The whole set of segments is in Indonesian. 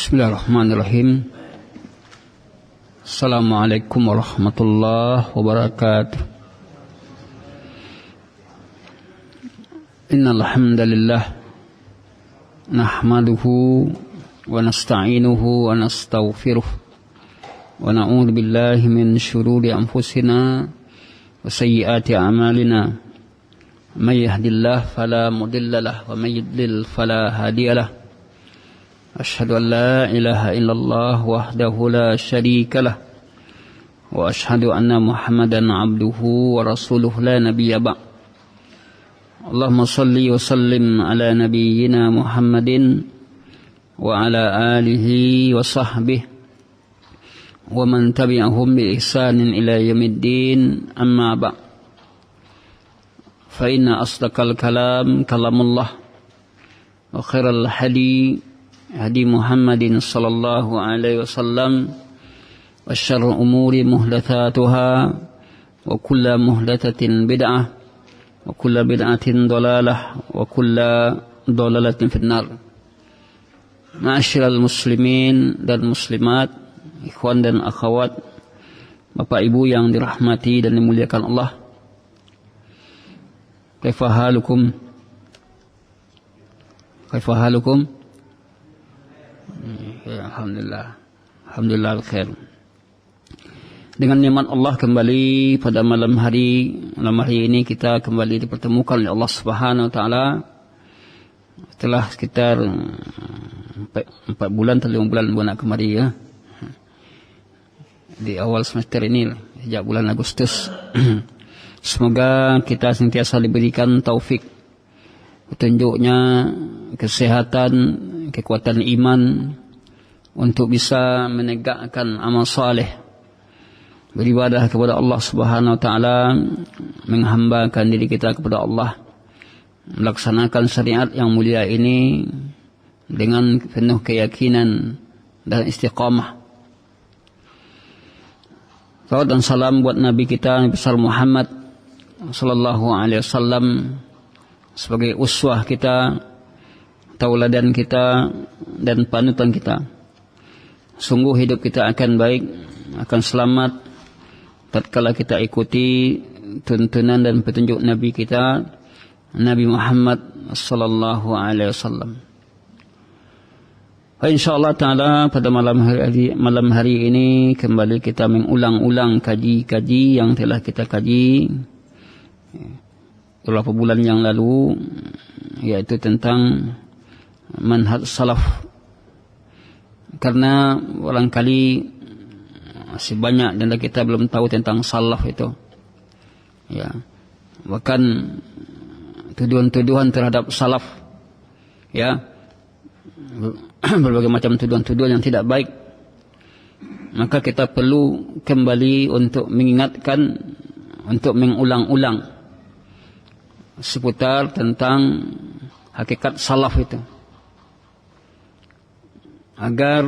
Bismillahirrahmanirrahim. Assalamualaikum warahmatullahi wabarakatuh. Innal hamdalillah nahmaduhu wa nasta'inuhu wa nastaghfiruh wa na'udzu billahi min shururi anfusina wa sayyiati a'malina. May yahdihillahu fala mudilla lahu wa may yudlil fala hadiya lahu. Asyhadu an la ilaha illallah wahdahu la syarika lah wa asyhadu anna Muhammadan abduhu wa rasuluhu la nabiyya ba'd. Allahumma shalli wa sallim ala nabiyyina Muhammadin wa ala alihi wa sahbihi wa man tabi'ahum bi ihsanin ila yaumiddin, amma ba'd. Fa inna asdaqal kalam kalamullah wa khairal hadi hadi Muhammadin sallallahu alaihi wasallam wa syarrul umuri muhdatsatuha wa kullu muhdatsatin bid'ah wa kullu bid'atin dhalalah wa kullu dhalalatin finnar. Ma'asyiral muslimin dan muslimat, ikhwan dan akhwat, Bapak Ibu yang dirahmati dan dimuliakan Allah. Kaifa halukum? Kaifa halukum? Ya, Alhamdulillah al-khair. Dengan nikmat Allah kembali pada malam hari ini kita kembali dipertemukan oleh Allah Subhanahu wa taala setelah sekitar 4 bulan atau 5 bulan kemari ya. Di awal semester ini sejak bulan Agustus. Semoga kita sentiasa diberikan taufik, petunjuknya, kesehatan, kekuatan iman untuk bisa menegakkan amal saleh, beribadah kepada Allah Subhanahu wa taala, menghambakan diri kita kepada Allah, melaksanakan syariat yang mulia ini dengan penuh keyakinan dan istiqamah. Salawat dan salam buat Nabi kita Nabi besar Muhammad sallallahu alaihi wasallam sebagai uswah kita, tauladan kita dan panutan kita. Sungguh hidup kita akan baik, akan selamat tatkala kita ikuti tuntunan dan petunjuk Nabi kita Nabi Muhammad sallallahu alaihi wasallam. Insyaallah taala pada malam hari ini kembali kita mengulang-ulang kaji-kaji yang telah kita kaji beberapa bulan yang lalu, yaitu tentang manhaj salaf. Karena barangkali masih banyak dan kita belum tahu tentang salaf itu. Ya. Bahkan tuduhan-tuduhan terhadap salaf, ya. Berbagai macam tuduhan-tuduhan yang tidak baik. Maka kita perlu kembali untuk mengingatkan, untuk mengulang-ulang seputar tentang hakikat salaf itu, agar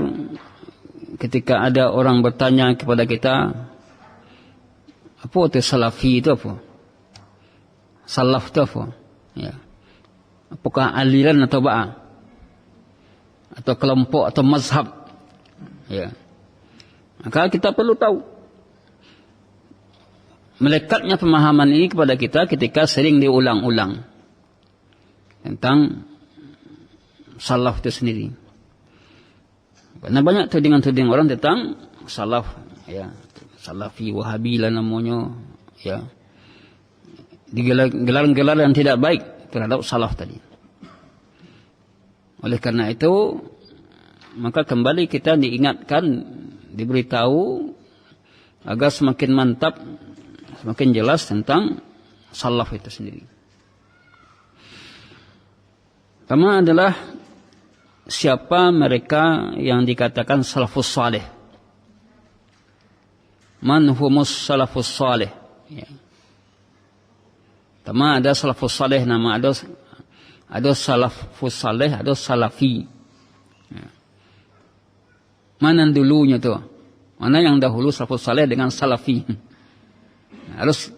ketika ada orang bertanya kepada kita, apa itu salafi itu apa? Salaf itu apa? Ya. Apakah aliran atau ba'ah? Atau kelompok atau mazhab? Ya. Maka kita perlu tahu. Melekatnya pemahaman ini kepada kita ketika sering diulang-ulang tentang salaf itu sendiri. Karena banyak tudingan-tudingan orang tentang salaf, ya, salafi, wahabi lah namanya, ya, gelar-gelar yang tidak baik terhadap salaf tadi. Oleh karena itu, maka kembali kita diingatkan, diberitahu agar semakin mantap, semakin jelas tentang salaf itu sendiri. Pertama adalah siapa mereka yang dikatakan salafus salih. Man humus salafus salih. Ya. Pertama ada salafus salih, nama ada salafus salih, ada salafi. Ya. Mana dulunya tu? Mana yang dahulu salafus salih dengan salafi? Harus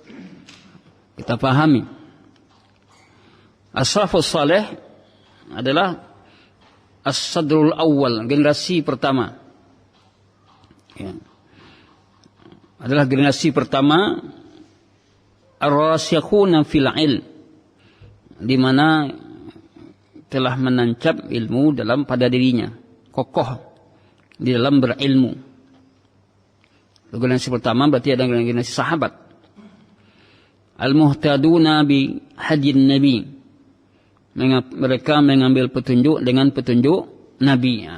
kita pahami. As-salafus salih adalah as-sadrul awal, generasi pertama. Ya. Adalah generasi pertama ar-rasikhuna fil ilm, di mana telah menancap ilmu pada dirinya, kokoh di dalam berilmu. Generasi pertama berarti ada generasi sahabat. Al-muhtaduna bi hadyin nabi, mereka mengambil petunjuk dengan petunjuk Nabi.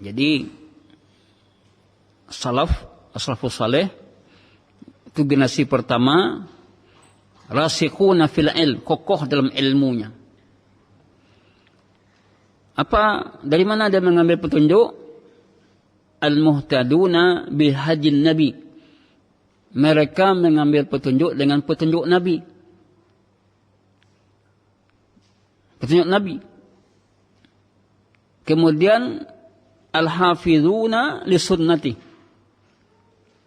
Jadi salafus saleh itu generasi pertama, rasikhuna fil ilm, kokoh dalam ilmunya. Dari mana dia mengambil petunjuk? Al-muhtaduna bi hadyin nabi, mereka mengambil petunjuk dengan petunjuk Nabi. Petunjuk Nabi. Kemudian al-hafizuna li sunnati,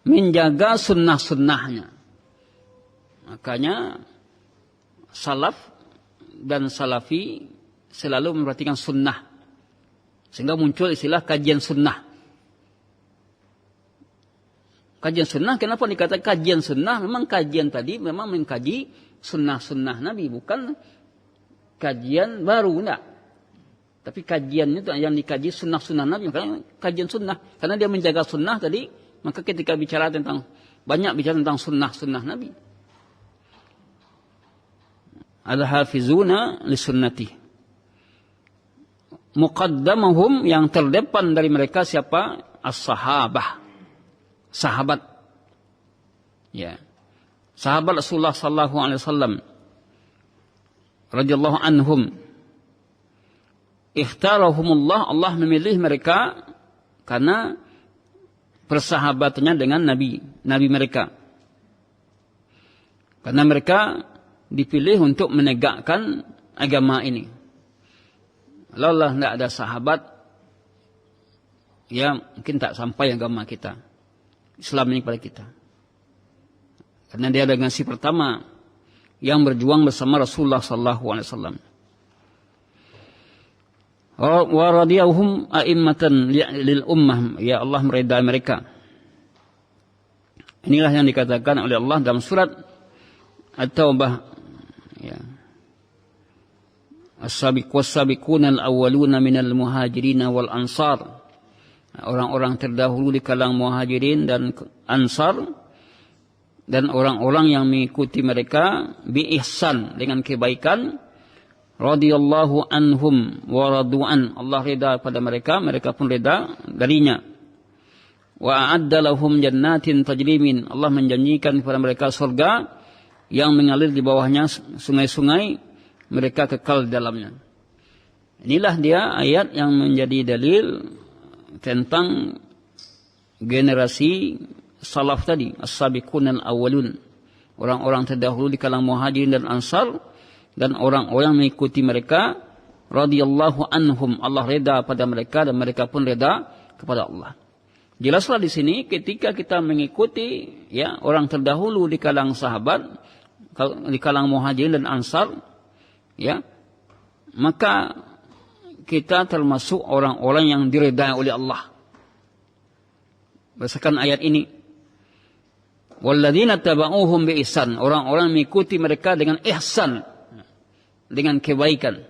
menjaga sunnah-sunnahnya. Makanya salaf dan salafi selalu memperhatikan sunnah, sehingga muncul istilah kajian sunnah. Kajian sunnah, kenapa dikatakan kajian sunnah? Memang kajian tadi memang mengkaji sunnah-sunnah Nabi, bukan kajian baru, enggak. Tapi kajiannya itu yang dikaji sunnah-sunnah Nabi, makanya kajian sunnah. Karena dia menjaga sunnah tadi, maka ketika banyak bicara tentang sunnah-sunnah Nabi. Al-hafizuna li sunnati. Muqaddamahum, yang terdepan dari mereka siapa? As-sahabah. Sahabat. Ya. Sahabat Rasulullah sallallahu alaihi wasallam radhiyallahu anhum. Ikhtarahumullah, Allah memilih mereka karena persahabatannya dengan nabi mereka. Karena mereka dipilih untuk menegakkan agama ini. Kalau tidak ada sahabat, ya mungkin tak sampai agama kita, Islam ini kepada kita. Karena dia adalah generasi pertama yang berjuang bersama Rasulullah sallallahu alaihi wasallam. Wa radiyahum a'immatan lil ummah, ya Allah meridai mereka. Inilah yang dikatakan oleh Allah dalam surat At-Taubah, ya. As-sabiquna al-awwaluna minal muhajirin wal ansar. Orang-orang terdahulu di kalangan muhajirin dan ansar, dan orang-orang yang mengikuti mereka bi ihsan, dengan kebaikan. Radhiyallahu anhum wa radu'an, Allah rida pada mereka, mereka pun rida darinya. Wa a'adda lahum jannatin tajri min, Allah menjanjikan kepada mereka surga yang mengalir di bawahnya sungai-sungai, mereka kekal di dalamnya. Inilah dia ayat yang menjadi dalil tentang generasi salaf tadi, as-sabiqun al-awwalun, orang-orang terdahulu di kalangan muhajirin dan ansar, dan orang-orang mengikuti mereka. Radhiyallahu anhum, Allah reda pada mereka dan mereka pun reda kepada Allah. Jelaslah di sini ketika kita mengikuti, ya, orang terdahulu di kalangan sahabat, di kalangan muhajirin dan ansar, ya, maka kita termasuk orang-orang yang diredai oleh Allah. Berdasarkan ayat ini, walladzina taba'uhum bi ihsan, orang-orang mengikuti mereka dengan ihsan, dengan kebaikan.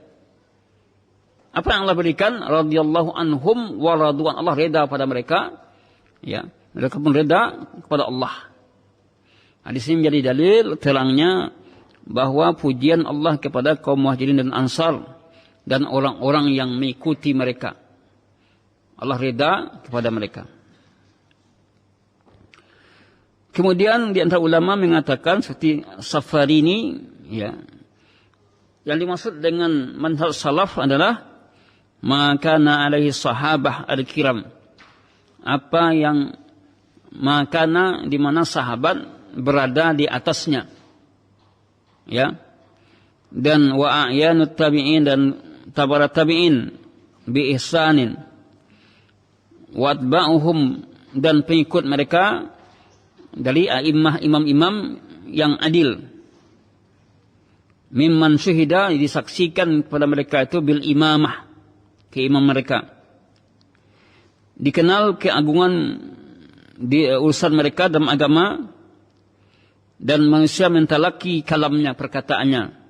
Apa yang Allah berikan? Radhiyallahu anhum wa radu'an, Allah reda pada mereka, ya, mereka pun reda kepada Allah. Di sini menjadi dalil terangnya bahwa pujian Allah kepada kaum muhajirin dan ansar dan orang-orang yang mengikuti mereka, Allah reda kepada mereka. Kemudian di antara ulama mengatakan seperti Safarini, ya, yang dimaksud dengan manhaj salaf adalah makana alaihi sahabah al-kiram, apa yang makana di mana sahabat berada di atasnya, ya, dan wa a'yanut tabi'in dan tabarat tabi'in bi ihsanin wa atba'uhum, dan pengikut mereka dari a'immah, imam-imam yang adil. mimman syuhida, disaksikan kepada mereka itu bil imamah, keimam mereka. Dikenal keagungan di urusan mereka dalam agama, dan manusia mentalaki kalamnya, perkataannya.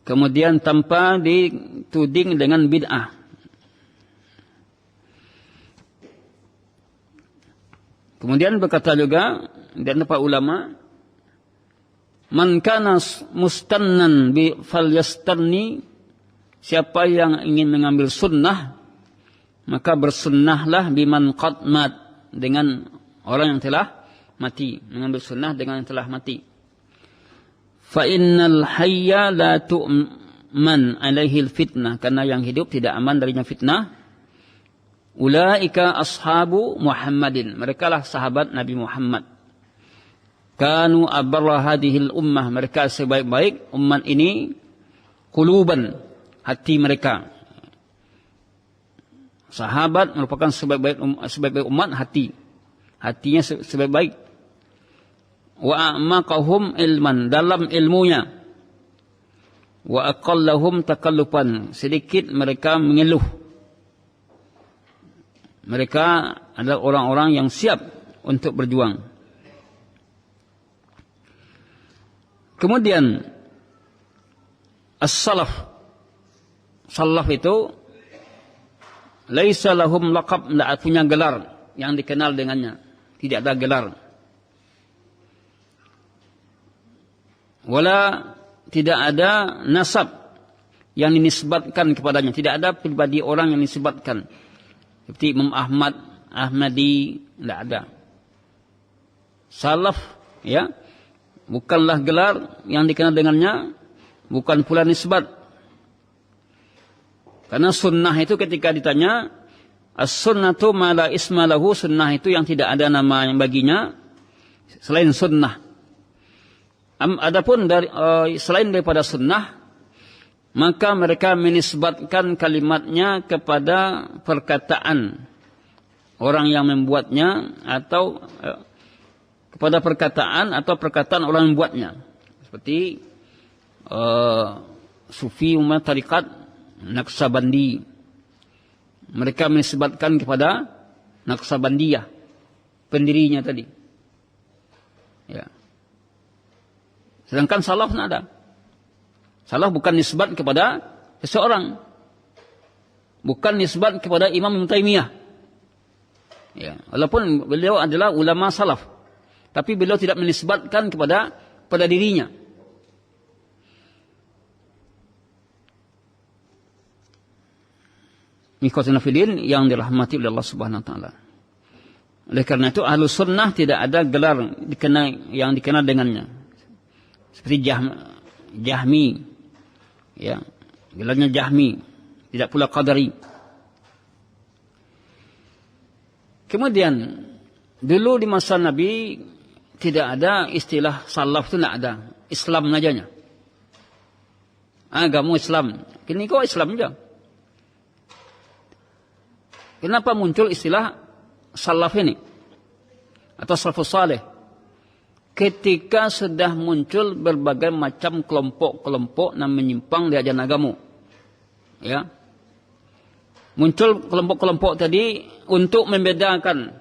Kemudian tanpa dituding dengan bid'ah. Kemudian berkata juga dan para ulama, man kana mustannan bi falyastanni, siapa yang ingin mengambil sunnah maka bersunnahlah biman qad mat, dengan orang yang telah mati, mengambil sunnah dengan yang telah mati. Fa innal hayya la tu'man alaihi fitnah, karena yang hidup tidak aman darinya fitnah. Ulaika ashabu Muhammadin, mereka lah sahabat Nabi Muhammad. Kanu abarra hadhil ummah, mereka sebaik-baik umat ini. Quluban, hati mereka. Sahabat merupakan sebaik-baik umat, hatinya sebaik-baik. Wa a'maqahum ilman, dalam ilmunya. Wa aqallahum takallufan, sedikit mereka mengeluh. Mereka adalah orang-orang yang siap untuk berjuang. Kemudian as-salaf, salaf itu laisa lahum laqab, tidak punya gelar yang dikenal dengannya, tidak ada gelar. Wala, tidak ada nasab yang dinisbatkan kepadanya, tidak ada pribadi orang yang dinisbatkan. Seperti Imam Ahmad, Ahmadi, tidak ada. Salaf, ya, bukanlah gelar yang dikenal dengannya, bukan pula nisbat. Karena sunnah itu ketika ditanya, as-sunnatu ma la isma lahu, sunnah itu yang tidak ada nama yang baginya selain sunnah. Adapun selain daripada sunnah, maka mereka menisbatkan kalimatnya kepada perkataan orang yang membuatnya, atau kepada perkataan atau perkataan orang yang membuatnya. Seperti Sufi umat tarikat Naqsabandi, mereka menisbatkan kepada Naqsabandiyah, pendirinya tadi. Ya. Sedangkan salaf tidak ada. Salaf bukan nisbat kepada seseorang, bukan nisbat kepada Imam Ibn Taimiyah. Ya, walaupun beliau adalah ulama salaf, tapi beliau tidak menisbatkan kepada dirinya. Ikhwatul fillah yang dirahmati oleh Allah Subhanahu wa taala. Oleh karena itu Ahlus Sunnah tidak ada gelar yang dikenal dengannya. Seperti Jahmi, ya, gelarnya Jahmi, tidak pula Qadari. Kemudian dulu di masa Nabi tidak ada istilah salaf, itu tidak ada. Islam najanya, agama Islam. Kini kok Islam aja. Kenapa muncul istilah salaf ini atau salafus saleh? Ketika sudah muncul berbagai macam kelompok-kelompok yang menyimpang di ajaran agama, ya, muncul kelompok-kelompok tadi untuk membedakan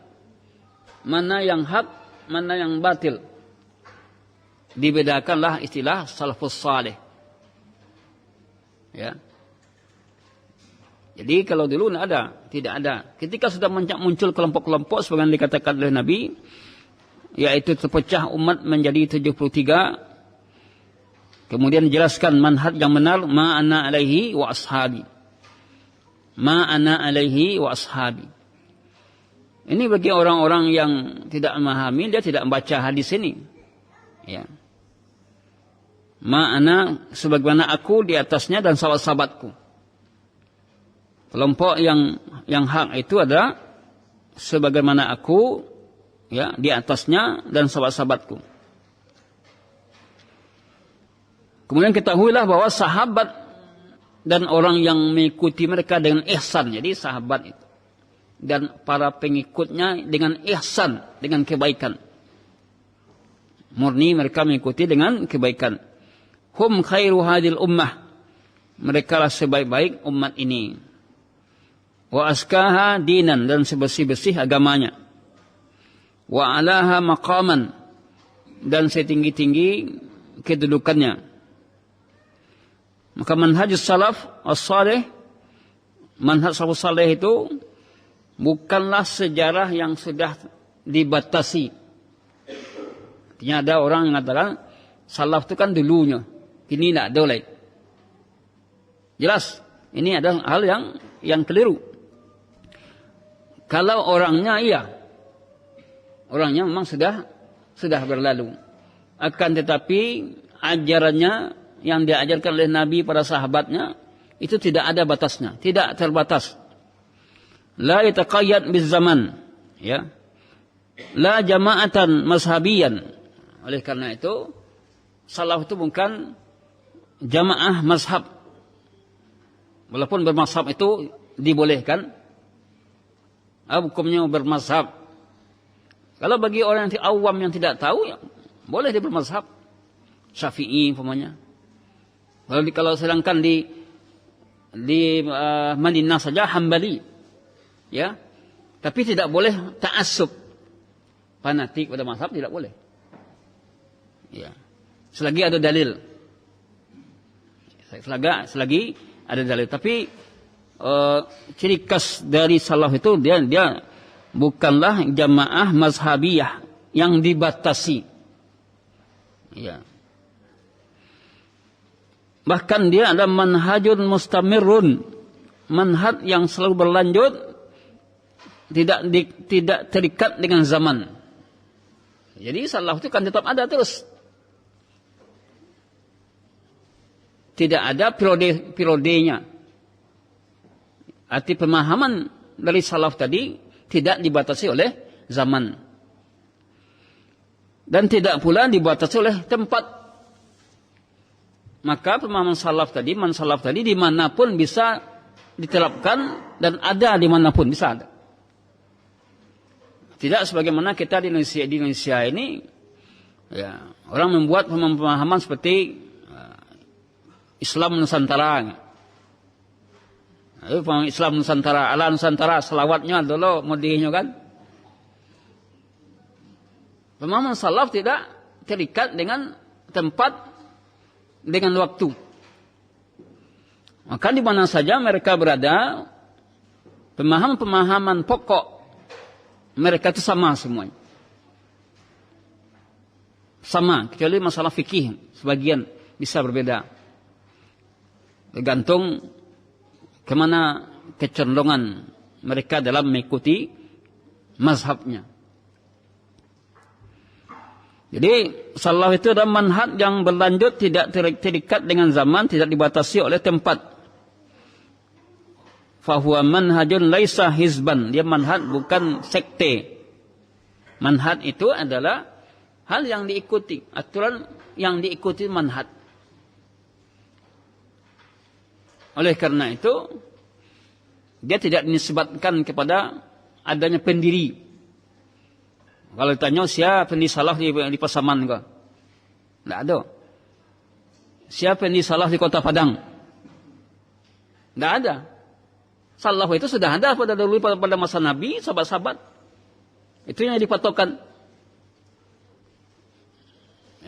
mana yang hak, mana yang batil. Dibedakanlah istilah salafus saleh, ya. Jadi kalau dulu tidak ada. Ketika sudah muncul kelompok-kelompok sebagaimana dikatakan oleh Nabi, yaitu terpecah umat menjadi 73. Kemudian dijelaskan manhaj yang benar, ma ana alaihi wa ashabi. Ma ana alaihi wa ashabi. Ini bagi orang-orang yang tidak memahami, dia tidak membaca hadis ini. Ya. Ma ana, sebagaimana aku di atasnya dan sahabat-sahabatku. Kelompok yang hak itu ada sebagaimana aku, ya, di atasnya dan sahabat-sahabatku. Kemudian ketahuilah bahwa sahabat dan orang yang mengikuti mereka dengan ihsan, jadi sahabat itu dan para pengikutnya dengan ihsan, dengan kebaikan. Murni mereka mengikuti dengan kebaikan. Hum khairu hadil ummah. Mereka lah sebaik-baik umat ini. Wa askaha dinan, dan sebersih-bersih agamanya. Wa alaha maqaman, dan setinggi-tinggi kedudukannya. Maka manhajus salaf as-salih, manhaj salafus salih itu bukanlah sejarah yang sudah dibatasi. Artinya ada orang yang mengatakan salaf itu kan dulunya, kini tidak ada lagi. Jelas, ini adalah hal yang keliru. Kalau orangnya iya, orangnya memang sudah berlalu. Akan tetapi ajarannya yang diajarkan oleh Nabi pada sahabatnya itu tidak ada batasnya, tidak terbatas. La yataqayyad biz zaman, ya. La jama'atan mazhabiyan. Oleh karena itu, salaf itu bukan jamaah mazhab. Walaupun bermazhab itu dibolehkan, hukumnya bermazhab. Kalau bagi orang yang awam yang tidak tahu, ya, boleh dia bermazhab. Syafi'i umpamanya. Kalau sedangkan di Madinah saja Hambali, ya. Tapi tidak boleh ta'assub, fanatik pada mazhab, tidak boleh. Ya. Selagi ada dalil. Selagi ada dalil. Tapi ciri khas dari salaf itu dia bukanlah jamaah mazhabiyah yang dibatasi. Ya. Bahkan dia ada manhajun mustamirun, manhaj yang selalu berlanjut, tidak terikat dengan zaman. Jadi salaf itu kan tetap ada terus. Tidak ada periodenya. Arti pemahaman dari salaf tadi tidak dibatasi oleh zaman. Dan tidak pula dibatasi oleh tempat. Maka pemahaman salaf tadi, man-salaf tadi dimanapun bisa diterapkan dan ada dimanapun bisa ada. Tidak sebagaimana kita di Indonesia ini, ya, orang membuat pemahaman seperti Islam Nusantara. Islam Nusantara, ala Nusantara, selawatnya dulu mudihnya kan. Pemahaman salaf tidak terikat dengan tempat, dengan waktu. Maka di mana saja mereka berada, pemahaman pokok mereka itu sama semuanya. Sama, kecuali masalah fikih sebagian bisa berbeda. Tergantung kemana kecenderungan mereka dalam mengikuti mazhabnya. Jadi salaf itu adalah manhaj yang berlanjut, tidak terikat dengan zaman, tidak dibatasi oleh tempat. Fahuwa manhajun laisa hizban. Dia manhaj bukan sekte. Manhaj itu adalah hal yang diikuti, aturan yang diikuti manhaj. Oleh karena itu, dia tidak dinisbatkan kepada adanya pendiri. Kalau ditanya siapa pendiri salaf di Pasaman kok? Tidak ada. Siapa pendiri salaf di Kota Padang? Tidak ada. Salaf itu sudah ada pada dulu, pada masa Nabi, sahabat-sahabat. Itu yang dipatokan.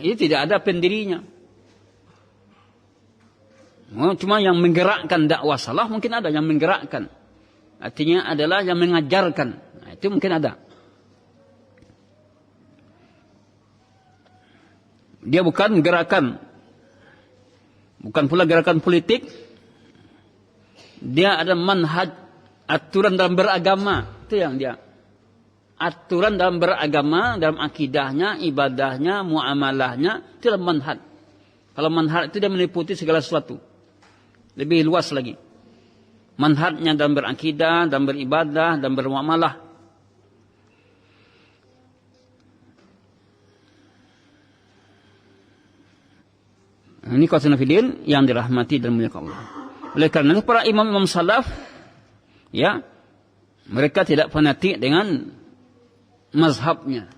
Ini tidak ada pendirinya. Cuma yang menggerakkan dakwah salaf mungkin ada, yang menggerakkan. Artinya adalah yang mengajarkan. Nah, itu mungkin ada. Dia bukan gerakan. Bukan pula gerakan politik. Dia ada manhaj, aturan dalam beragama. Itu yang dia. Aturan dalam beragama, dalam akidahnya, ibadahnya, muamalahnya. Itu adalah manhaj. Kalau manhaj itu dia meliputi segala sesuatu. Lebih luas lagi. Manhajnya dalam berakidah, dalam beribadah, dalam bermuamalah. Ini kawasan filin yang dirahmati dan muliakan Allah. Oleh karena itu para imam-imam salaf, ya, mereka tidak fanatik dengan mazhabnya.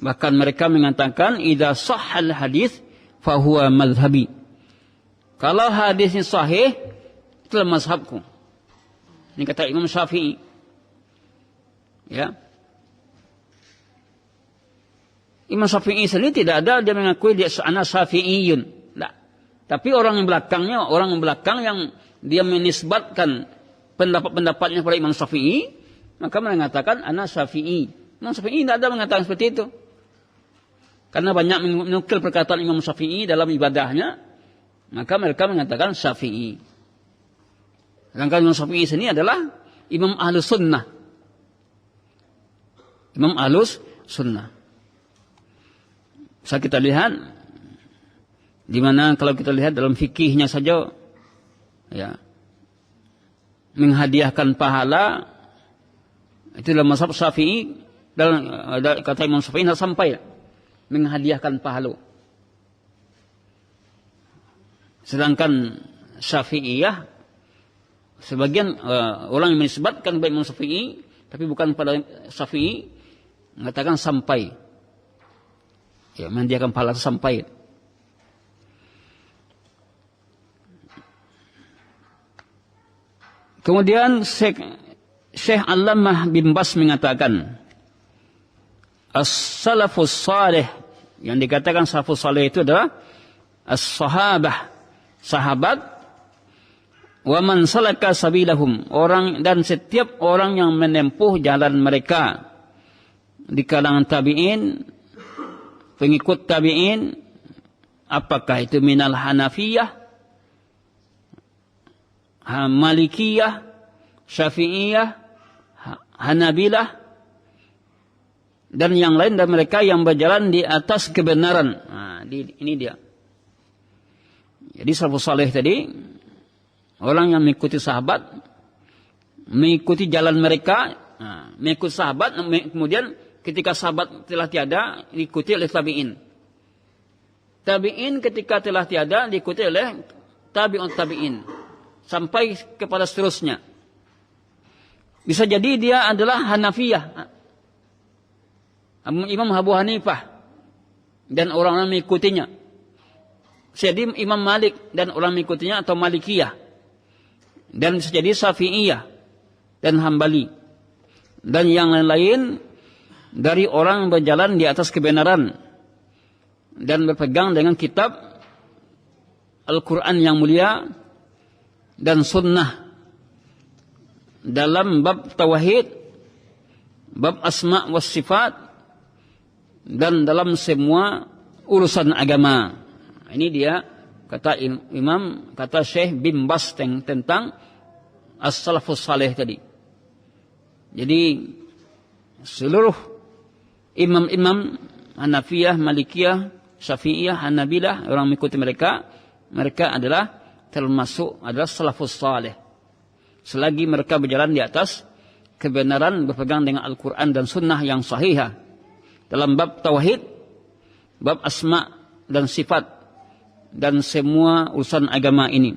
Bahkan mereka mengatakan idza sahhal hadis fa huwa madhhabi. Kalau hadisnya sahih, itulah mazhabku. Ini kata Imam Syafi'i. Ya. Imam Syafi'i sendiri tidak ada dia mengakui dia ana Syafi'iyun. Tidak. Tapi orang yang belakang yang dia menisbatkan pendapat-pendapatnya kepada Imam Syafi'i, maka mengatakan ana Syafi'i. Imam Syafi'i tidak ada mengatakan seperti itu. Karena banyak menukil perkataan Imam Syafi'i dalam ibadahnya, maka mereka mengatakan Syafi'i. Sedangkan Imam Syafi'i sini adalah Imam Ahlus Sunnah. Imam Ahlus Sunnah. Bisa kita lihat, di mana kalau kita lihat dalam fikihnya saja, ya, menghadiahkan pahala, itu dalam mazhab Syafi'i, dalam kata Imam Syafi'i tidak sampai menghadiahkan pahala. Sedangkan Syafi'iyah, sebagian orang yang menisbatkan kepada Imam Syafi'i, tapi bukan pada Syafi'i, mengatakan sampai. Ya, menghadiahkan pahala sampai. Kemudian Syekh Allamah bin Bas mengatakan, as-salafus salih, yang dikatakan salafus salih itu adalah as-sahabah, sahabat, wa man salaka sabilahum, orang dan setiap orang yang menempuh jalan mereka di kalangan tabi'in, pengikut tabi'in, apakah itu minal Hanafiyah, Malikiyah, Syafi'iyah, Hanabilah, dan yang lain dari mereka yang berjalan di atas kebenaran. Nah, ini dia. Jadi salafus saleh tadi, orang yang mengikuti sahabat, mengikuti jalan mereka, mengikuti sahabat, kemudian ketika sahabat telah tiada, diikuti oleh tabi'in. Tabi'in ketika telah tiada, diikuti oleh tabi'un tabi'in. Sampai kepada seterusnya. Bisa jadi dia adalah Hanafiyah, Imam Abu Hanifah, dan orang-orang mengikutinya. Jadi Imam Malik dan orang mengikutinya atau Malikiyah. Dan bisa jadi Syafi'iyah dan Hambali. Dan yang lain-lain dari orang yang berjalan di atas kebenaran dan berpegang dengan kitab Al-Quran yang mulia dan sunnah dalam bab tauhid, bab asma' was sifat, dan dalam semua urusan agama. Ini dia kata kata Syekh bin Bas tentang as-salafus salih tadi. Jadi seluruh imam-imam Hanafiyah, Malikiyah, Syafi'iyah, Hanabilah, orang mengikuti mereka adalah termasuk adalah salafus salih. Selagi mereka berjalan di atas kebenaran, berpegang dengan Al-Quran dan sunnah yang sahihah dalam bab tauhid, bab asma dan sifat, dan semua urusan agama ini.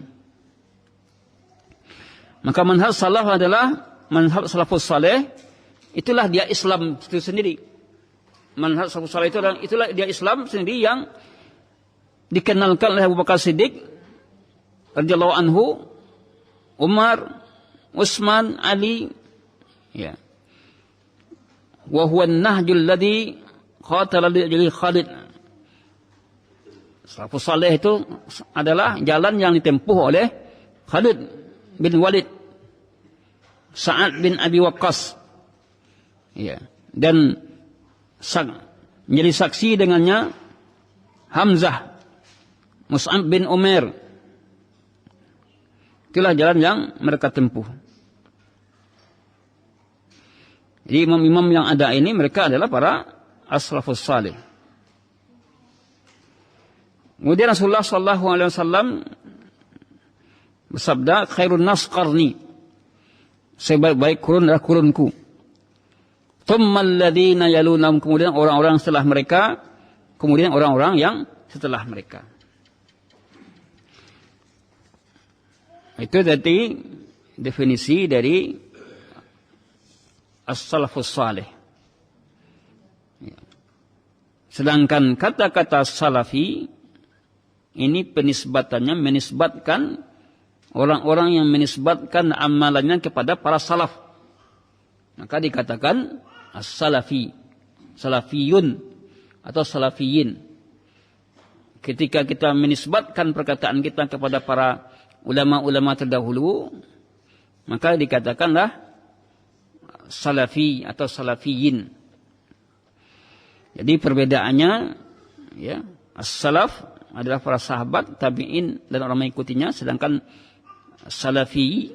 Maka manhaj salaf adalah manhaj salafus saleh, itulah dia Islam itu sendiri. Manhaj salafus saleh itulah dia Islam sendiri yang dikenalkan oleh Abu Bakar Siddiq radhiyallahu anhu, Umar, Utsman, Ali, ya. Wa huwa an-nahjul ladzi qatala li Khalid. Salafus saleh itu adalah jalan yang ditempuh oleh Khalid bin Walid, Sa'ad bin Abi Waqqas, ya, dan menjadi saksi dengannya Hamzah, Mus'ab bin Umair. Itulah jalan yang mereka tempuh. Jadi imam-imam yang ada ini mereka adalah para as-salafus salih. Kemudian Rasulullah sallallahu alaihi wasallam bersabda, khairun nas qarni, sebaik-baik kurun adalah kurunku. Tsumma alladziina yalunhum, kemudian orang-orang setelah mereka, kemudian orang-orang yang setelah mereka. Itu tadi definisi dari as-salafus salih. Sedangkan kata-kata salafi ini penisbatannya menisbatkan orang-orang yang menisbatkan amalannya kepada para salaf. Maka dikatakan as-salafi, salafiyun atau salafiyin. Ketika kita menisbatkan perkataan kita kepada para ulama-ulama terdahulu, maka dikatakanlah salafi atau salafiyin. Jadi perbedaannya, ya, as-salaf adalah para sahabat, tabi'in dan orang mengikutinya, sedangkan salafi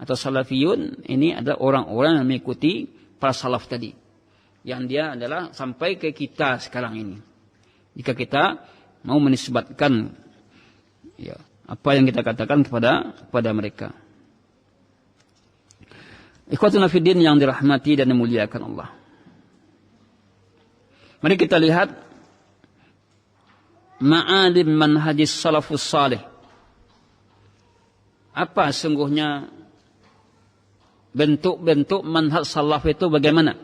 atau salafiyun ini adalah orang-orang yang mengikuti para salaf tadi, yang dia adalah sampai ke kita sekarang ini. Jika kita mau menisbatkan, ya, apa yang kita katakan kepada mereka. Ikhwatuna fiddin yang dirahmati dan dimuliakan Allah. Mari kita lihat ma'alim manhajis salafus salih. Apa sungguhnya bentuk-bentuk manhaj salaf itu bagaimana?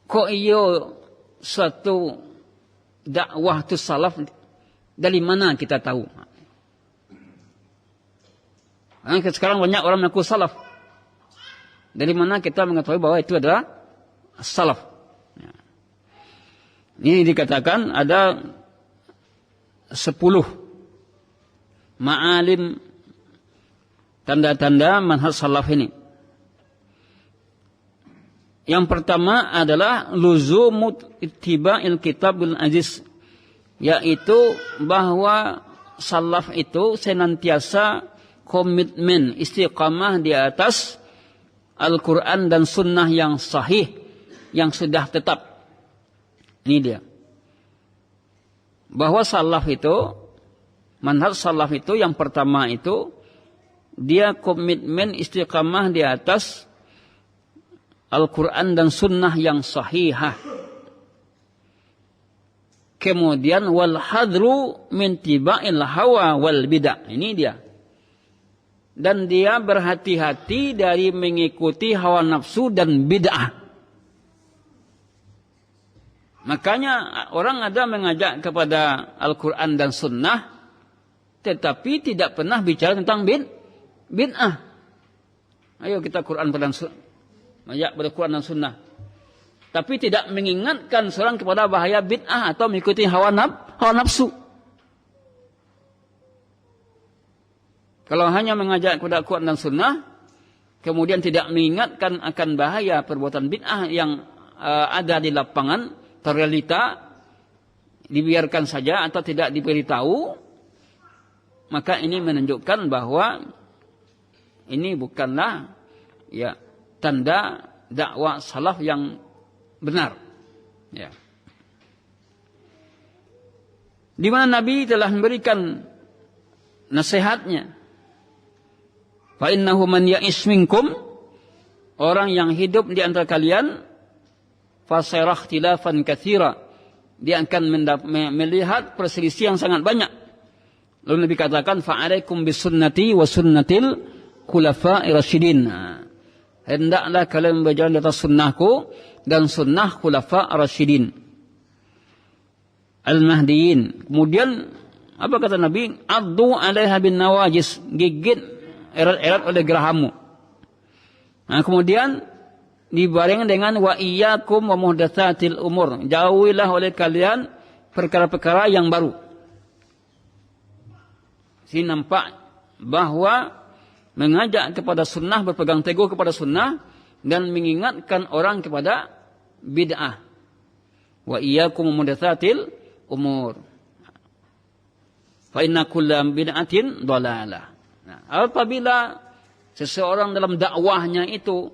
Kok iyo suatu dakwah tu salaf, dari mana kita tahu? Sekarang banyak orang mengaku salaf. Dari mana kita mengetahui bahwa itu adalah salaf? Ini dikatakan ada 10 ma'alim, tanda-tanda manhaj salaf ini. Yang pertama adalah luzumut ittiba'il kitabul aziz, yaitu bahwa salaf itu senantiasa komitmen istiqamah di atas Al-Quran dan sunnah yang sahih, yang sudah tetap. Ini dia. Bahwa salaf itu, manhaj salaf itu yang pertama itu, dia komitmen istiqamah di atas Al-Quran dan sunnah yang sahihah. Kemudian wal hadru min tiba'il hawa wal bid'ah. Ini dia. Dan dia berhati-hati dari mengikuti hawa nafsu dan bid'ah. Makanya orang ada mengajak kepada Al-Quran dan Sunnah, tetapi tidak pernah bicara tentang bid'ah. Ayo kita Quran dan Sunnah, ajak pada Quran dan Sunnah. Tapi tidak mengingatkan seorang kepada bahaya bid'ah atau mengikuti hawa nafsu. Kalau hanya mengajak kepada Quran dan Sunnah, kemudian tidak mengingatkan akan bahaya perbuatan bid'ah yang ada di lapangan, realita, dibiarkan saja atau tidak diberitahu, maka ini menunjukkan bahwa ini bukanlah, ya, tanda dakwah salaf yang benar. Ya. Di mana Nabi telah memberikan nasihatnya. Fa innahu man ya'ish minkum, orang yang hidup di antara kalian, fasayara ikhtilafan katsira, dia akan melihat perselisihan yang sangat banyak. Lalu Nabi katakan, fa'alaikum bisunnati wa sunnatil khulafa'ir rasyidin. Hendaklah kalian berjalan di atas sunnahku dan sunnah khulafa'ir rasyidin al-mahdiyin. Kemudian apa kata Nabi? Addu 'alaiha bin nawajis, gigit erat-erat oleh gerahammu. Nah, kemudian dibarengi dengan wa iyyakum wa muhdatsatil umur, jauhilah oleh kalian perkara-perkara yang baru. Sini nampak bahwa mengajak kepada sunnah, berpegang teguh kepada sunnah, dan mengingatkan orang kepada bid'ah. Wa iyyakum wa muhdatsatil umur, fa inna kulla bid'atin dhalalah. Nah, apabila seseorang dalam dakwahnya itu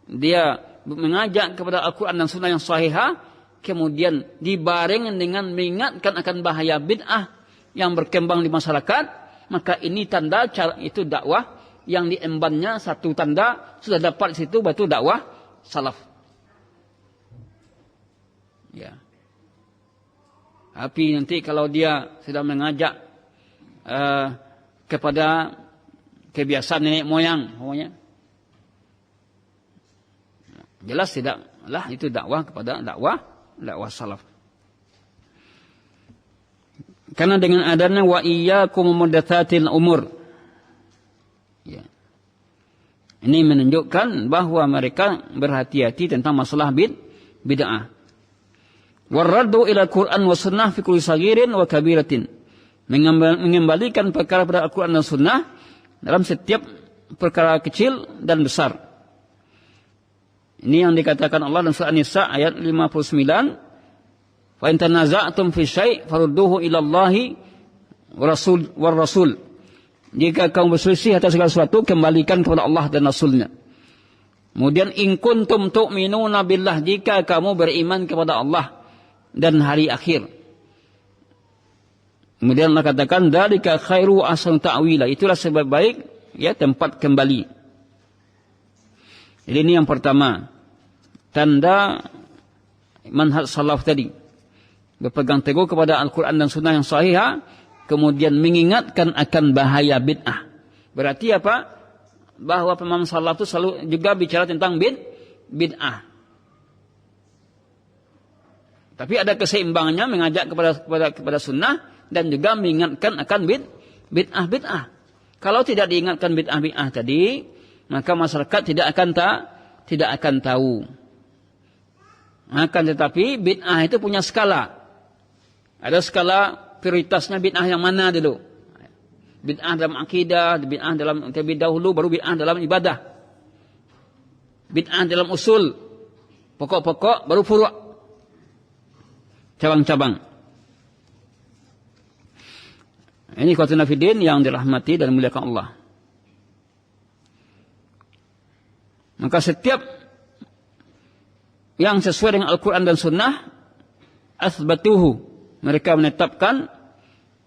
dia mengajak kepada Al-Quran dan Sunnah yang sahihah, kemudian dibarengi dengan mengingatkan akan bahaya bid'ah yang berkembang di masyarakat, maka ini tanda itu dakwah yang diembannya satu tanda sudah dapat di situ, batu dakwah salaf. Ya. Tapi nanti kalau dia sudah mengajak kepada kebiasaan nenek moyang, jelas tidak lah itu dakwah kepada dakwah salaf. Karena dengan adanya wa iyyakum muhdatsatil umur. Ya. Ini menunjukkan bahwa mereka berhati-hati tentang masalah bid'ah. Warraddu ila Qur'an wa sunnah fi kulli saghirin wa kabiratin. Mengembalikan perkara pada Al-Qur'an dan sunnah dalam setiap perkara kecil dan besar. Ini yang dikatakan Allah dalam surah An-Nisa ayat 59. Fa in tanaza'tum fi syai' farudduhu ila Allahi war rasul. Jika kamu berselisih atas segala sesuatu, kembalikan kepada Allah dan Rasulnya. Kemudian in kuntum tu'minuna billah, jika kamu beriman kepada Allah dan hari akhir. Kemudian Allah katakan dzalika khairu ahsanu ta'wila, itulah sebab baik ya tempat kembali. Jadi ini yang pertama, tanda manhaj salaf tadi. Berpegang teguh kepada Al-Qur'an dan sunnah yang sahihah, kemudian mengingatkan akan bahaya bid'ah. Berarti apa? Bahwa pemahaman salaf itu selalu juga bicara tentang bid'ah. Tapi ada keseimbangannya, mengajak kepada sunnah dan juga mengingatkan akan bid'ah. Kalau tidak diingatkan bid'ah tadi, maka masyarakat tidak akan tahu. Akan tetapi bid'ah itu punya skala. Ada skala prioritasnya bid'ah yang mana dulu? Bid'ah dalam akidah, bid'ah dalam terlebih dahulu, baru bid'ah dalam ibadah. Bid'ah dalam usul, pokok-pokok, baru furu', cabang-cabang. Ini ikhwatina fiddin yang dirahmati dan dimuliakan Allah. Maka setiap yang sesuai dengan Al-Quran dan Sunnah, asbatuhu, mereka menetapkan,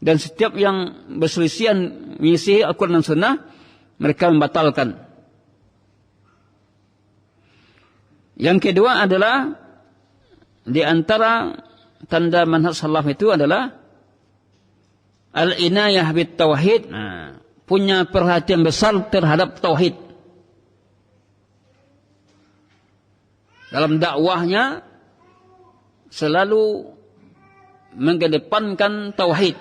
dan setiap yang berselisihan menyisihi Al-Quran dan Sunnah, mereka membatalkan. Yang kedua adalah, di antara tanda manhaj salaf itu adalah al-inayah bit tauhid, punya perhatian besar terhadap tauhid. Dalam dakwahnya selalu mengedepankan tauhid.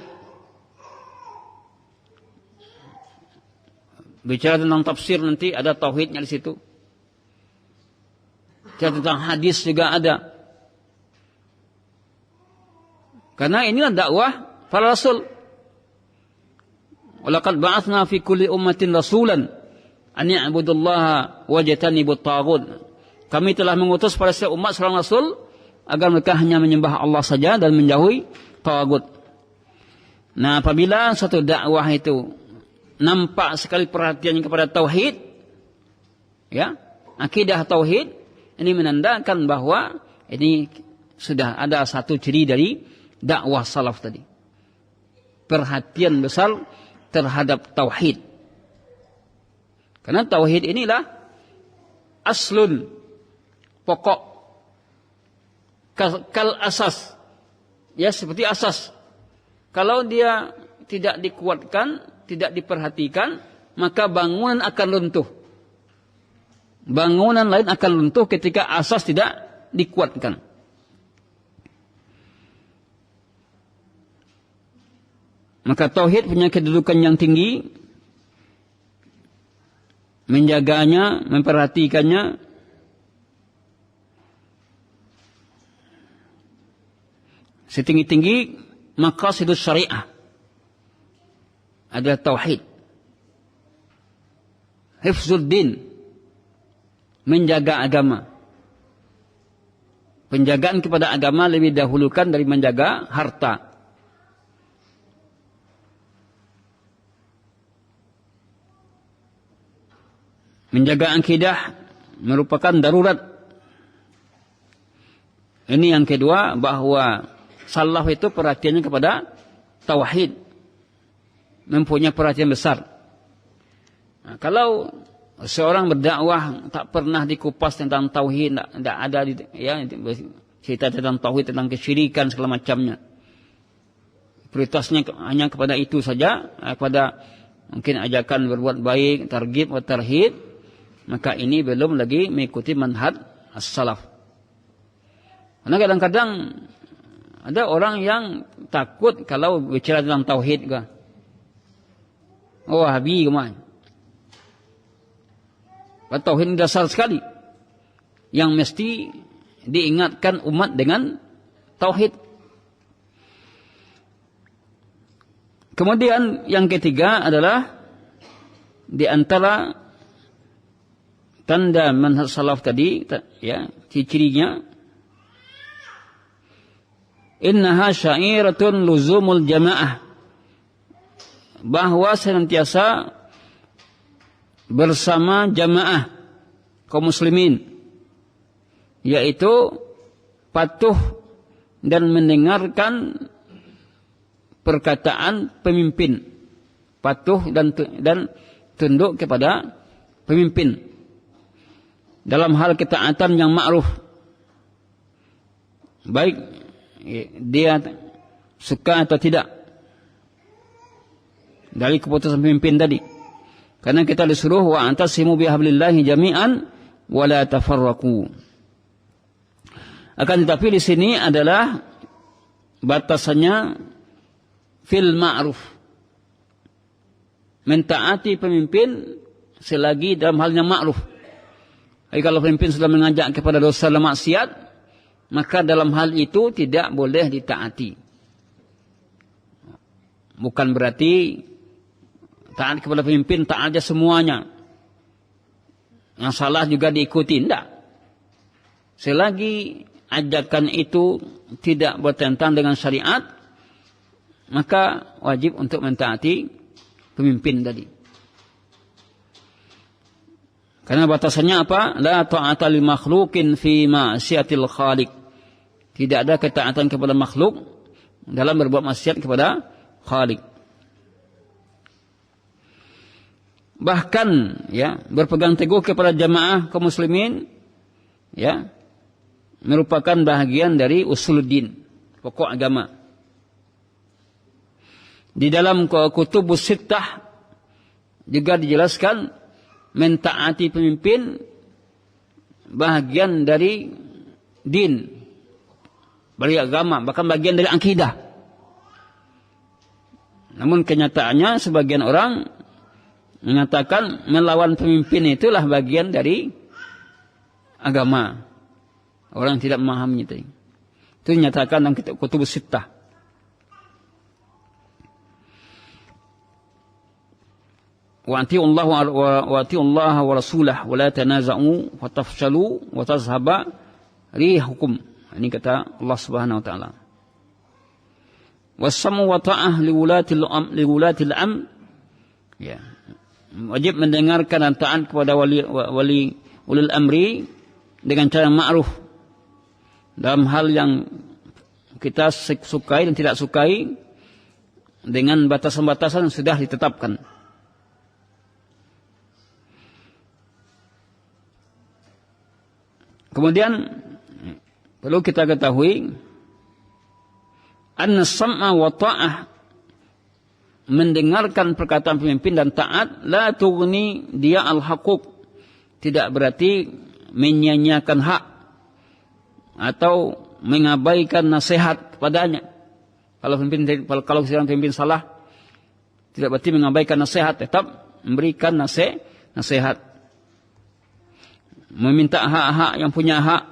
Bicara tentang tafsir nanti ada tauhidnya di situ. Bicara tentang hadis juga ada. Karena inilah dakwah para rasul. Walaqad ba'atsna fi kulli ummatin rasulan an ya'budullaha wajtanibut taghut. Kami telah mengutus pada setiap umat seorang rasul agar mereka hanya menyembah Allah saja dan menjauhi taghut. Nah, apabila satu dakwah itu nampak sekali perhatiannya kepada tauhid, ya, akidah tauhid, ini menandakan bahwa ini sudah ada satu ciri dari dakwah salaf tadi. Perhatian besar terhadap tauhid. Karena tauhid inilah aslun, pokok, kal asas, ya seperti asas. Kalau dia tidak dikuatkan, tidak diperhatikan, maka bangunan akan runtuh. Bangunan lain akan runtuh ketika asas tidak dikuatkan. Maka tauhid punya kedudukan yang tinggi, menjaganya, memperhatikannya. Setinggi-tinggi maqasidus syariah adalah tauhid. Hifzuddin, menjaga agama. Penjagaan kepada agama lebih dahulukan dari menjaga harta. Menjaga akidah merupakan darurat. Ini yang kedua, bahwa salaf itu perhatiannya kepada tauhid, mempunyai perhatian besar. Nah, kalau seorang berdakwah tak pernah dikupas tentang tauhid, tidak ada ya cerita tentang tauhid, tentang kesyirikan segala macamnya, prioritasnya hanya kepada itu saja, kepada mungkin ajakan berbuat baik, targhib atau tarhib, maka ini belum lagi mengikuti manhaj as-salaf. Karena kadang-kadang ada orang yang takut kalau bicara tentang tauhid kan. Oh, Wahabi kemana? Tauhid dasar sekali. Yang mesti diingatkan umat dengan tauhid. Kemudian yang ketiga adalah di antara tanda manhaj salaf tadi, ya, cirinya innaha sya'iratun luzumul jamaah, bahwa senantiasa bersama jamaah kaum muslimin, yaitu patuh dan mendengarkan perkataan pemimpin, patuh dan tunduk kepada pemimpin dalam hal ketaatan yang ma'ruf, baik dia suka atau tidak dari keputusan pemimpin tadi. Karena kita disuruh wa antasimu bihablillahi jami'an wa la tafarraqu. Akan tetapi di sini adalah batasannya fil ma'ruf, mentaati pemimpin selagi dalam halnya ma'ruf. Jadi kalau pemimpin sudah mengajak kepada dosa dan maksiat, maka dalam hal itu tidak boleh ditaati. Bukan berarti taat kepada pemimpin taat aja semuanya, yang salah juga diikuti, tidak. Selagi ajakan itu tidak bertentangan dengan syariat, maka wajib untuk mentaati pemimpin tadi. Karena batasannya apa? La ta'ata li makhluqin fi ma'siyatil khaliq. Tidak ada ketaatan kepada makhluk dalam berbuat maksiat kepada Khaliq. Bahkan ya, berpegang teguh kepada jamaah kaum muslimin ya, merupakan bahagian dari usuluddin, pokok agama. Di dalam kutubus sittah juga dijelaskan mentaati pemimpin bahagian dari din, dari agama, bahkan bagian dari akidah. Namun kenyataannya sebagian orang mengatakan melawan pemimpin itulah bagian dari agama. Orang tidak memahami itu. Itu dinyatakan dalam kitab kutubus sittah. Wa ati'u Allah wa rasulah wa la tanaza'u wa tafshalu wa tazhaba rihukum. Ini kata Allah Subhanahu wa taala. Wassamu wa ta'ah liwulatil amr. Ya. Wajib mendengarkan dan taat kepada wali ulil amri dengan cara ma'ruf dalam hal yang kita sukai dan tidak sukai, dengan batasan-batasan yang sudah ditetapkan. Kemudian perlu kita ketahui anna sam'a wa ta'ah, mendengarkan perkataan pemimpin dan taat, la tughni dia al-haquq, tidak berarti menyanyiakan hak atau mengabaikan nasihat padanya. Kalau seorang pemimpin salah, tidak berarti mengabaikan nasihat, tetap memberikan nasihat, meminta hak-hak yang punya hak.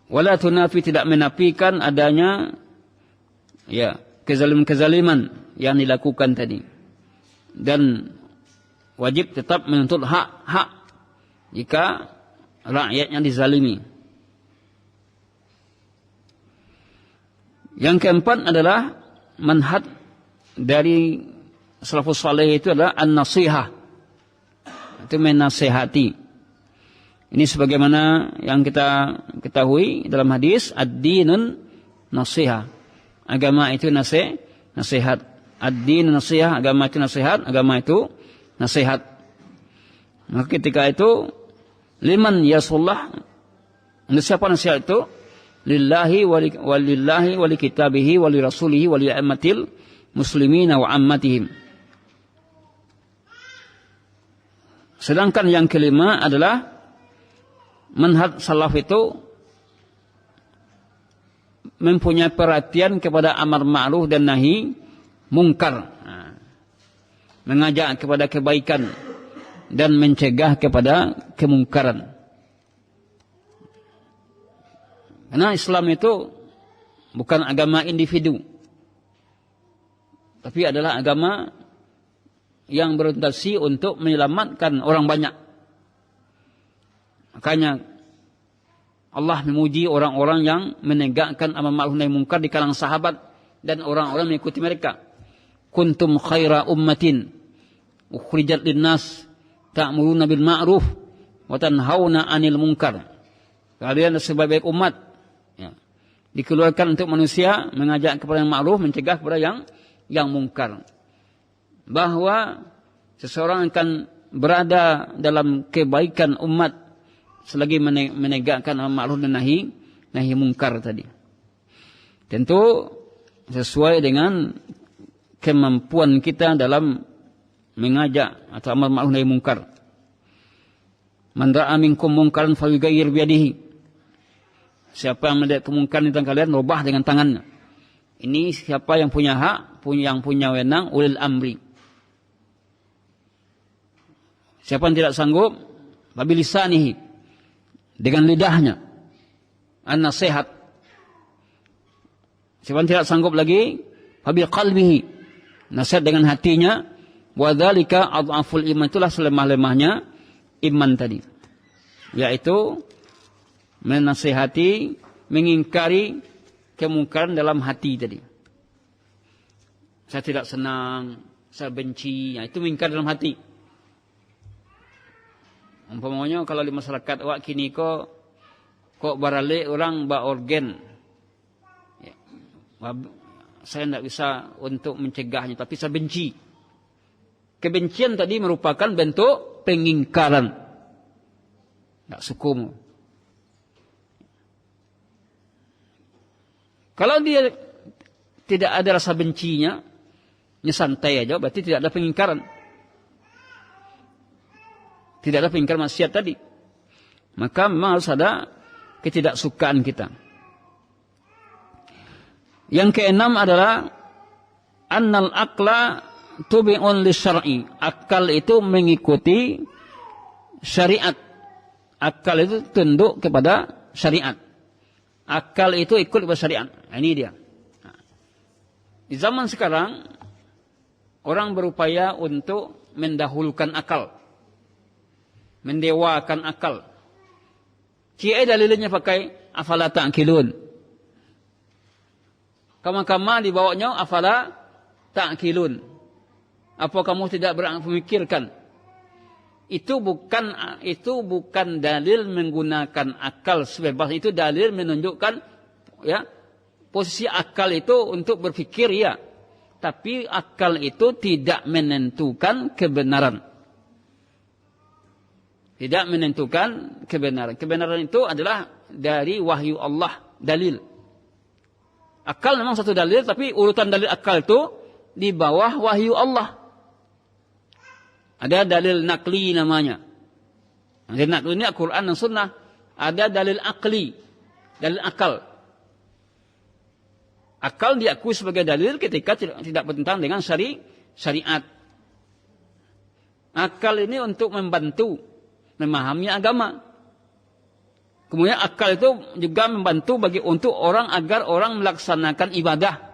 Wala tunafi, tidak menafikan adanya ya kezaliman yang dilakukan tadi, dan wajib tetap menuntut hak jika rakyatnya dizalimi. Yang keempat adalah manhaj dari salafus saleh, itu adalah an-nasihah, itu menasihati. Ini sebagaimana yang kita ketahui dalam hadis, ad-dinun nasihah, agama itu nasihat. Ad-din nasihat, agama itu nasihat, agama itu nasihat. Maka ketika itu liman yasullah, siapa nasihat itu? Lillahi walillahi wali kitabihi wali rasulihi wali a'immatil muslimina wa ammatihim. Sedangkan yang kelima adalah manhaj salaf itu mempunyai perhatian kepada amar ma'ruf dan nahi mungkar. Mengajak kepada kebaikan dan mencegah kepada kemungkaran. Karena Islam itu bukan agama individu, tapi adalah agama yang berorientasi untuk menyelamatkan orang banyak. Makanya Allah memuji orang-orang yang menegakkan amar ma'ruf nahi munkar di kalangan sahabat dan orang-orang mengikuti mereka. Kuntum khaira ummatin ukhrijat linnas ta'muruna bil ma'ruf wa tanhauna 'anil munkar. Kalian sebaik-baik umat, ya, dikeluarkan untuk manusia mengajak kepada yang ma'ruf, mencegah kepada yang mungkar. Bahwa seseorang akan berada dalam kebaikan umat selagi menegakkan amar ma'ruf dan nahi mungkar tadi. Tentu sesuai dengan kemampuan kita dalam mengajak atau amar ma'ruf nahi mungkar. Man ra'a minkum munkaran falyughayyir bi yadihi. Siapa yang melihat kemungkaran di tangan kalian, rubah dengan tangannya. Ini siapa yang punya hak, yang punya wewenang, ulil amri. Siapa yang tidak sanggup, babilisanihi, dengan lidahnya, an-nasihat. Siapa yang tidak sanggup lagi, babil qalbihi, nasihat dengan hatinya. Wa dzalika adhaful iman, itulah selemah-lemahnya iman tadi, yaitu menasihati, mengingkari kemungkaran dalam hati tadi. Saya tidak senang, saya benci, ya, itu mengingkar dalam hati. Umpamanya kalau di masyarakat awak kini kok barale orang ba organ, ya, saya tidak bisa untuk mencegahnya, tapi saya benci. Kebencian tadi merupakan bentuk pengingkaran. Tak sukum. Kalau dia tidak ada rasa bencinya, santai aja, berarti tidak ada pengingkaran. Tidak ada pengingkaran maksiat tadi. Maka memang harus ada ketidaksukaan kita. Yang keenam adalah annal aqla tubi'un lisyar'i. Akal itu mengikuti syariat. Akal itu tunduk kepada syariat. Akal itu ikut kepada syariat. Nah, ini dia. Di zaman sekarang orang berupaya untuk mendahulukan akal, mendewakan akal. Cia dalilnya pakai afala ta'qilun. Kama-kama dibawanya afala ta'qilun. Apa kamu tidak berpikirkan? Itu bukan dalil menggunakan akal sebebas itu, dalil menunjukkan, ya, posisi akal itu untuk berpikir, ya. Tapi akal itu tidak menentukan kebenaran. Tidak menentukan kebenaran. Kebenaran itu adalah dari wahyu Allah, dalil. Akal memang satu dalil, tapi urutan dalil akal itu di bawah wahyu Allah. Ada dalil nakli namanya. Dalil nakli ini Al-Quran dan Sunnah. Ada dalil akli, dalil akal. Akal diakui sebagai dalil ketika tidak bertentangan dengan syariat. Akal ini untuk membantu memahami agama. Kemudian akal itu juga membantu untuk orang agar orang melaksanakan ibadah.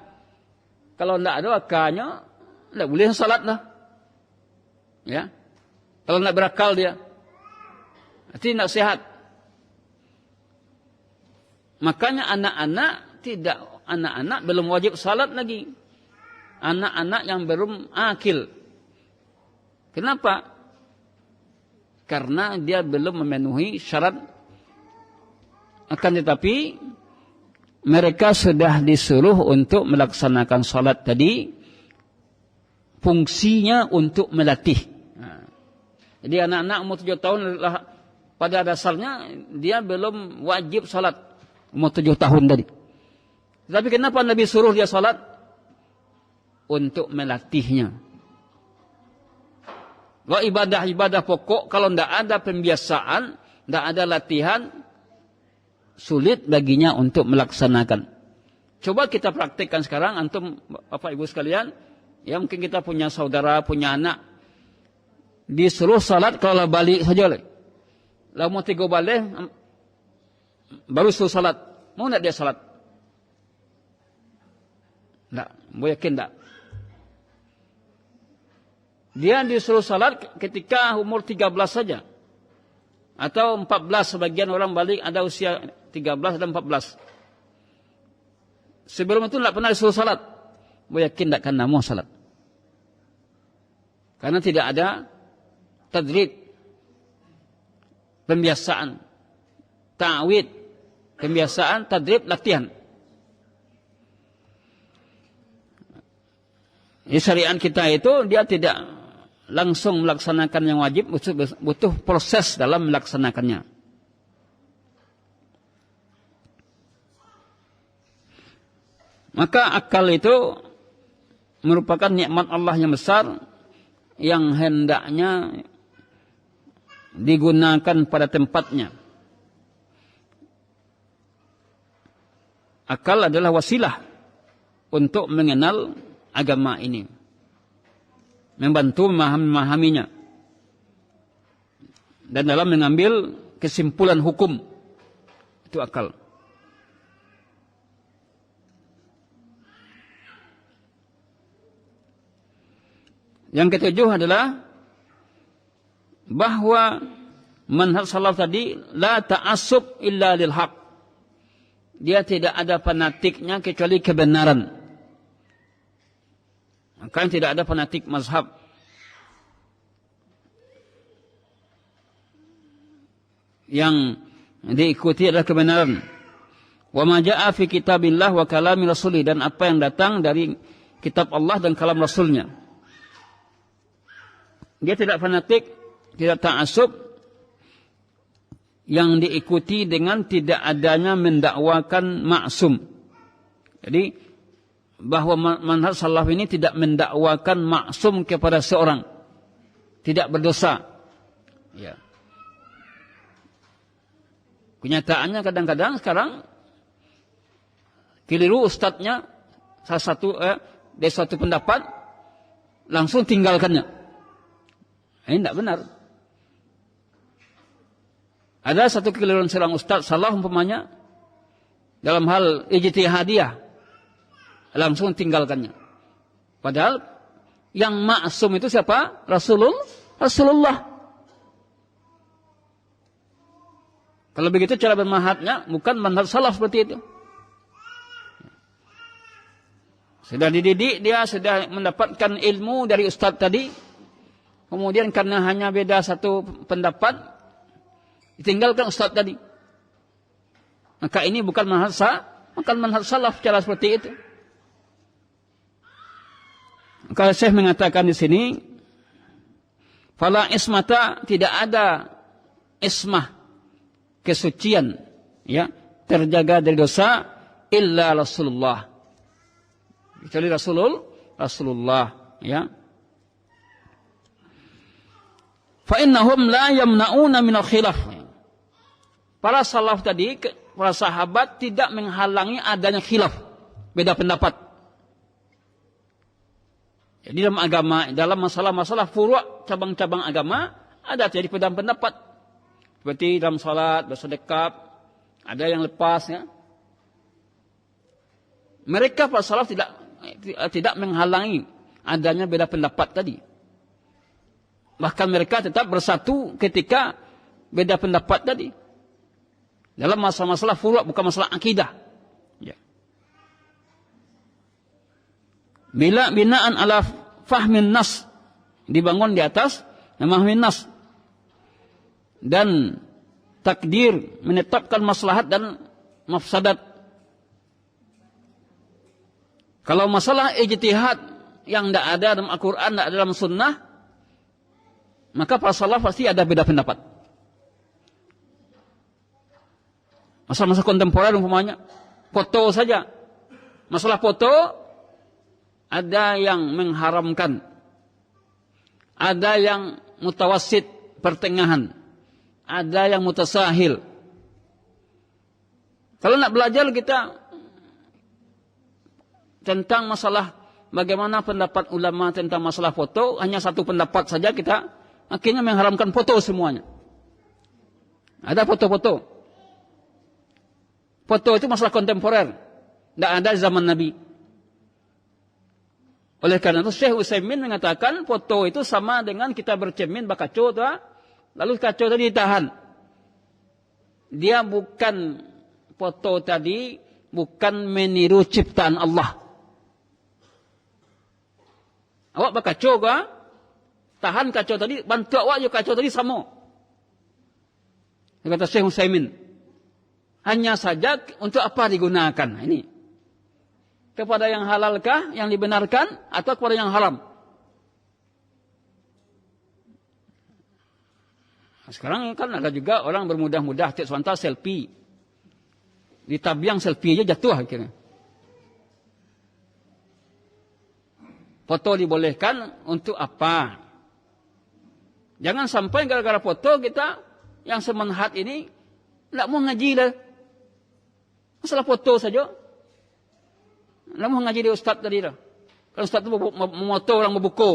Kalau tidak ada akalnya, tidak boleh salat lah. Ya, kalau tidak berakal dia, artinya tidak sehat. Makanya anak-anak belum wajib salat lagi. Anak-anak yang belum akil. Kenapa? Karena dia belum memenuhi syarat. Akan tetapi mereka sudah disuruh untuk melaksanakan salat tadi. Fungsinya untuk melatih. Jadi anak-anak umur 7 tahun pada dasarnya dia belum wajib salat umur 7 tahun tadi. Tapi kenapa Nabi suruh dia salat? Untuk melatihnya. Wah, ibadah pokok kalau tidak ada pembiasaan Tidak ada latihan, sulit baginya untuk melaksanakan. Coba kita praktikkan sekarang, antum Bapak Ibu sekalian, ya mungkin kita punya saudara, punya anak, disuruh salat kalau balik saja oleh. Lalu mau tiga balik, baru suruh salat. Mau tidak dia salat? Tidak, mau yakin tidak? Dia disuruh salat ketika umur 13 saja. Atau 14, sebagian orang balik ada usia 13 dan 14. Sebelum itu tidak pernah disuruh salat. Mau yakin tidak akan mau salat? Karena tidak ada tadrib, pembiasaan, ta'wid, pembiasaan, tadrib, latihan. Di syariat kita itu dia tidak langsung melaksanakan yang wajib, butuh proses dalam melaksanakannya. Maka akal itu merupakan nikmat Allah yang besar yang hendaknya digunakan pada tempatnya. Akal adalah wasilah untuk mengenal agama ini, membantu memahaminya, dan dalam mengambil kesimpulan hukum. Itu akal. Yang ketujuh adalah bahwa manhaj salaf tadi la ta'assub illa lil haq. Dia tidak ada fanatiknya kecuali kebenaran. Maka tidak ada fanatik mazhab. Yang diikuti adalah kebenaran. Wa ma jaa fi kitabillah wa kalami rasulih, dan apa yang datang dari kitab Allah dan kalam Rasulnya. Dia tidak fanatik, tidak ta'assub, yang diikuti dengan tidak adanya mendakwakan maksum. Jadi bahwa manhaj salaf ini tidak mendakwakan maksum kepada seorang, tidak berdosa. Ya. Kenyataannya kadang-kadang sekarang keliru ustadznya, salah satu dari suatu pendapat langsung tinggalkannya. Ini tidak benar. Ada satu kekeliruan seorang ustaz salah umpamanya dalam hal ijtihadiyah, langsung tinggalkannya. Padahal yang maksum itu siapa? Rasulullah. Kalau begitu cara bermanhajnya bukan manhaj salaf seperti itu. Sudah dididik, dia sudah mendapatkan ilmu dari ustaz tadi. Kemudian karena hanya beda satu pendapat, ditinggalkan ustaz tadi. Maka ini bukan manhaj salaf cara seperti itu. Maka Syekh mengatakan di sini, fala ismata, tidak ada ismah, kesucian, ya, terjaga dari dosa, illa Rasulullah. Kecuali Rasulullah, ya. Fa innahum la yamna'una minal khilaf. Para salaf tadi, para sahabat tidak menghalangi adanya khilaf, beda pendapat. Jadi dalam agama, dalam masalah-masalah furu', cabang-cabang agama, ada jadi beda pendapat. Seperti dalam salat, bersedekap, ada yang lepas, ya. Mereka para salaf tidak menghalangi adanya beda pendapat tadi. Bahkan mereka tetap bersatu ketika beda pendapat tadi. Dalam masalah-masalah furu', bukan masalah akidah. Ya. Bila binaan ala fahmin nas, dibangun di atas memahami nas. Dan takdir, menetapkan maslahat dan mafsadat. Kalau masalah ijtihad yang tidak ada dalam Al-Quran, tidak ada dalam sunnah, maka para salaf pasti ada beda pendapat. Masalah-masalah kontemporer umpamanya, foto saja. Masalah foto, ada yang mengharamkan, ada yang mutawassit, pertengahan, ada yang mutasahil. Kalau nak belajar kita tentang masalah bagaimana pendapat ulama tentang masalah foto, hanya satu pendapat saja kita akhirnya mengharamkan foto semuanya. Ada foto-foto. Foto itu masalah kontemporer. Tidak ada zaman Nabi. Oleh karena itu Syekh Utsaimin mengatakan foto itu sama dengan kita bercermin bakaco, lalu kaco tadi ditahan. Dia bukan foto tadi, bukan meniru ciptaan Allah. Awak bakaco ka, tahan kaco tadi, bantu awak je kaco tadi sama. Kata Syekh Utsaimin. Hanya saja untuk apa digunakan? Ini. Kepada yang halalkah, yang dibenarkan, atau kepada yang haram? Sekarang kan ada juga orang bermudah-mudah cek sebentar selfie. Ditabiang selfie aja jatuh akhirnya. Foto dibolehkan untuk apa? Jangan sampai gara-gara foto kita yang semanhat ini tidak mau ngaji lah. Masalah foto saja. Tidak mau ngaji di ustaz tadi dah. Kalau ustaz itu memoto orang berbuku.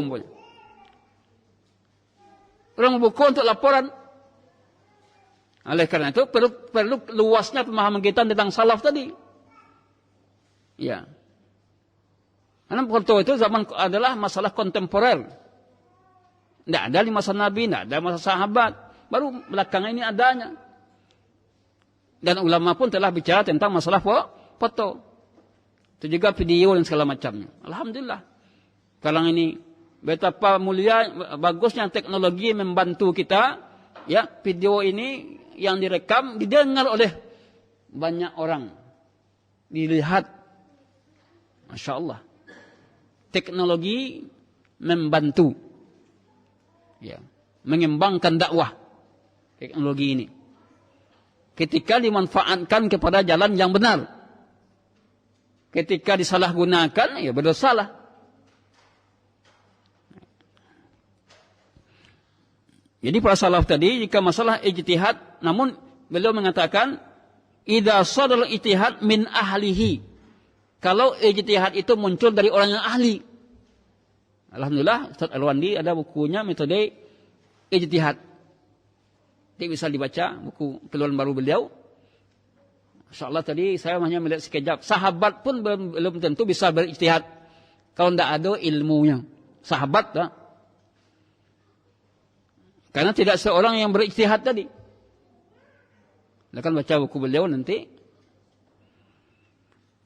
Orang berbuku untuk laporan. Oleh karena itu perlu luasnya pemahaman kita tentang salaf tadi. Ya. Karena foto itu zaman adalah masalah kontemporer. Tidak ada di masa Nabi, tidak ada masa sahabat. Baru belakangan ini adanya. Dan ulama pun telah bicara tentang masalah foto. Itu juga video dan segala macamnya. Alhamdulillah. Sekarang ini betapa mulia, bagusnya teknologi membantu kita. Ya, video ini yang direkam didengar oleh banyak orang, dilihat. Masya Allah. Teknologi membantu, ya, mengembangkan dakwah. Teknologi ini, ketika dimanfaatkan kepada jalan yang benar. Ketika disalahgunakan, ya berdosalah. Jadi para salaf tadi, jika masalah ijtihad, namun beliau mengatakan, idza sadal ijtihad min ahlihi. Kalau ijtihad itu muncul dari orang yang ahli. Alhamdulillah, Ustaz Alwandi ada bukunya metode ijtihad. Nanti bisa dibaca, buku keluaran baru beliau. InsyaAllah tadi saya hanya melihat sekejap. Sahabat pun belum tentu bisa berijtihad kalau tidak ada ilmunya. Sahabat tak? Karena tidak seorang yang berijtihad tadi. Akan baca buku beliau nanti.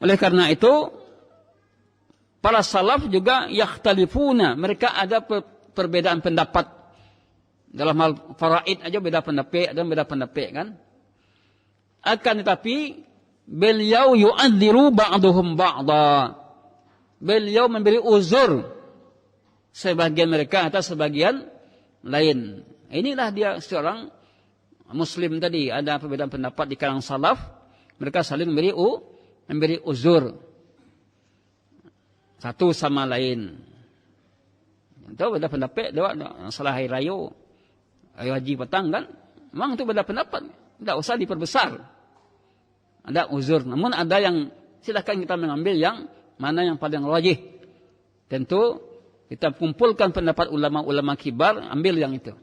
Oleh karena itu, para salaf juga yakhtalifuna. Mereka ada perbedaan pendapat. Dalam hal faraid aja beda pendapat, ada beda pendapat kan. Akan tetapi beliau yu'adziru ba'duhum ba'da. Beliau memberi uzur sebagian mereka atas sebagian lain. Inilah dia seorang muslim tadi. Ada perbedaan pendapat di kalangan salaf. Mereka saling memberi uzur satu sama lain. Itu beda pendapat. Salah hari raya, hari haji petang kan. Memang itu beda pendapat. Tidak usah diperbesar. Ada uzur. Namun ada yang silakan kita mengambil yang mana yang paling rajih. Tentu kita kumpulkan pendapat ulama-ulama kibar, ambil yang itu.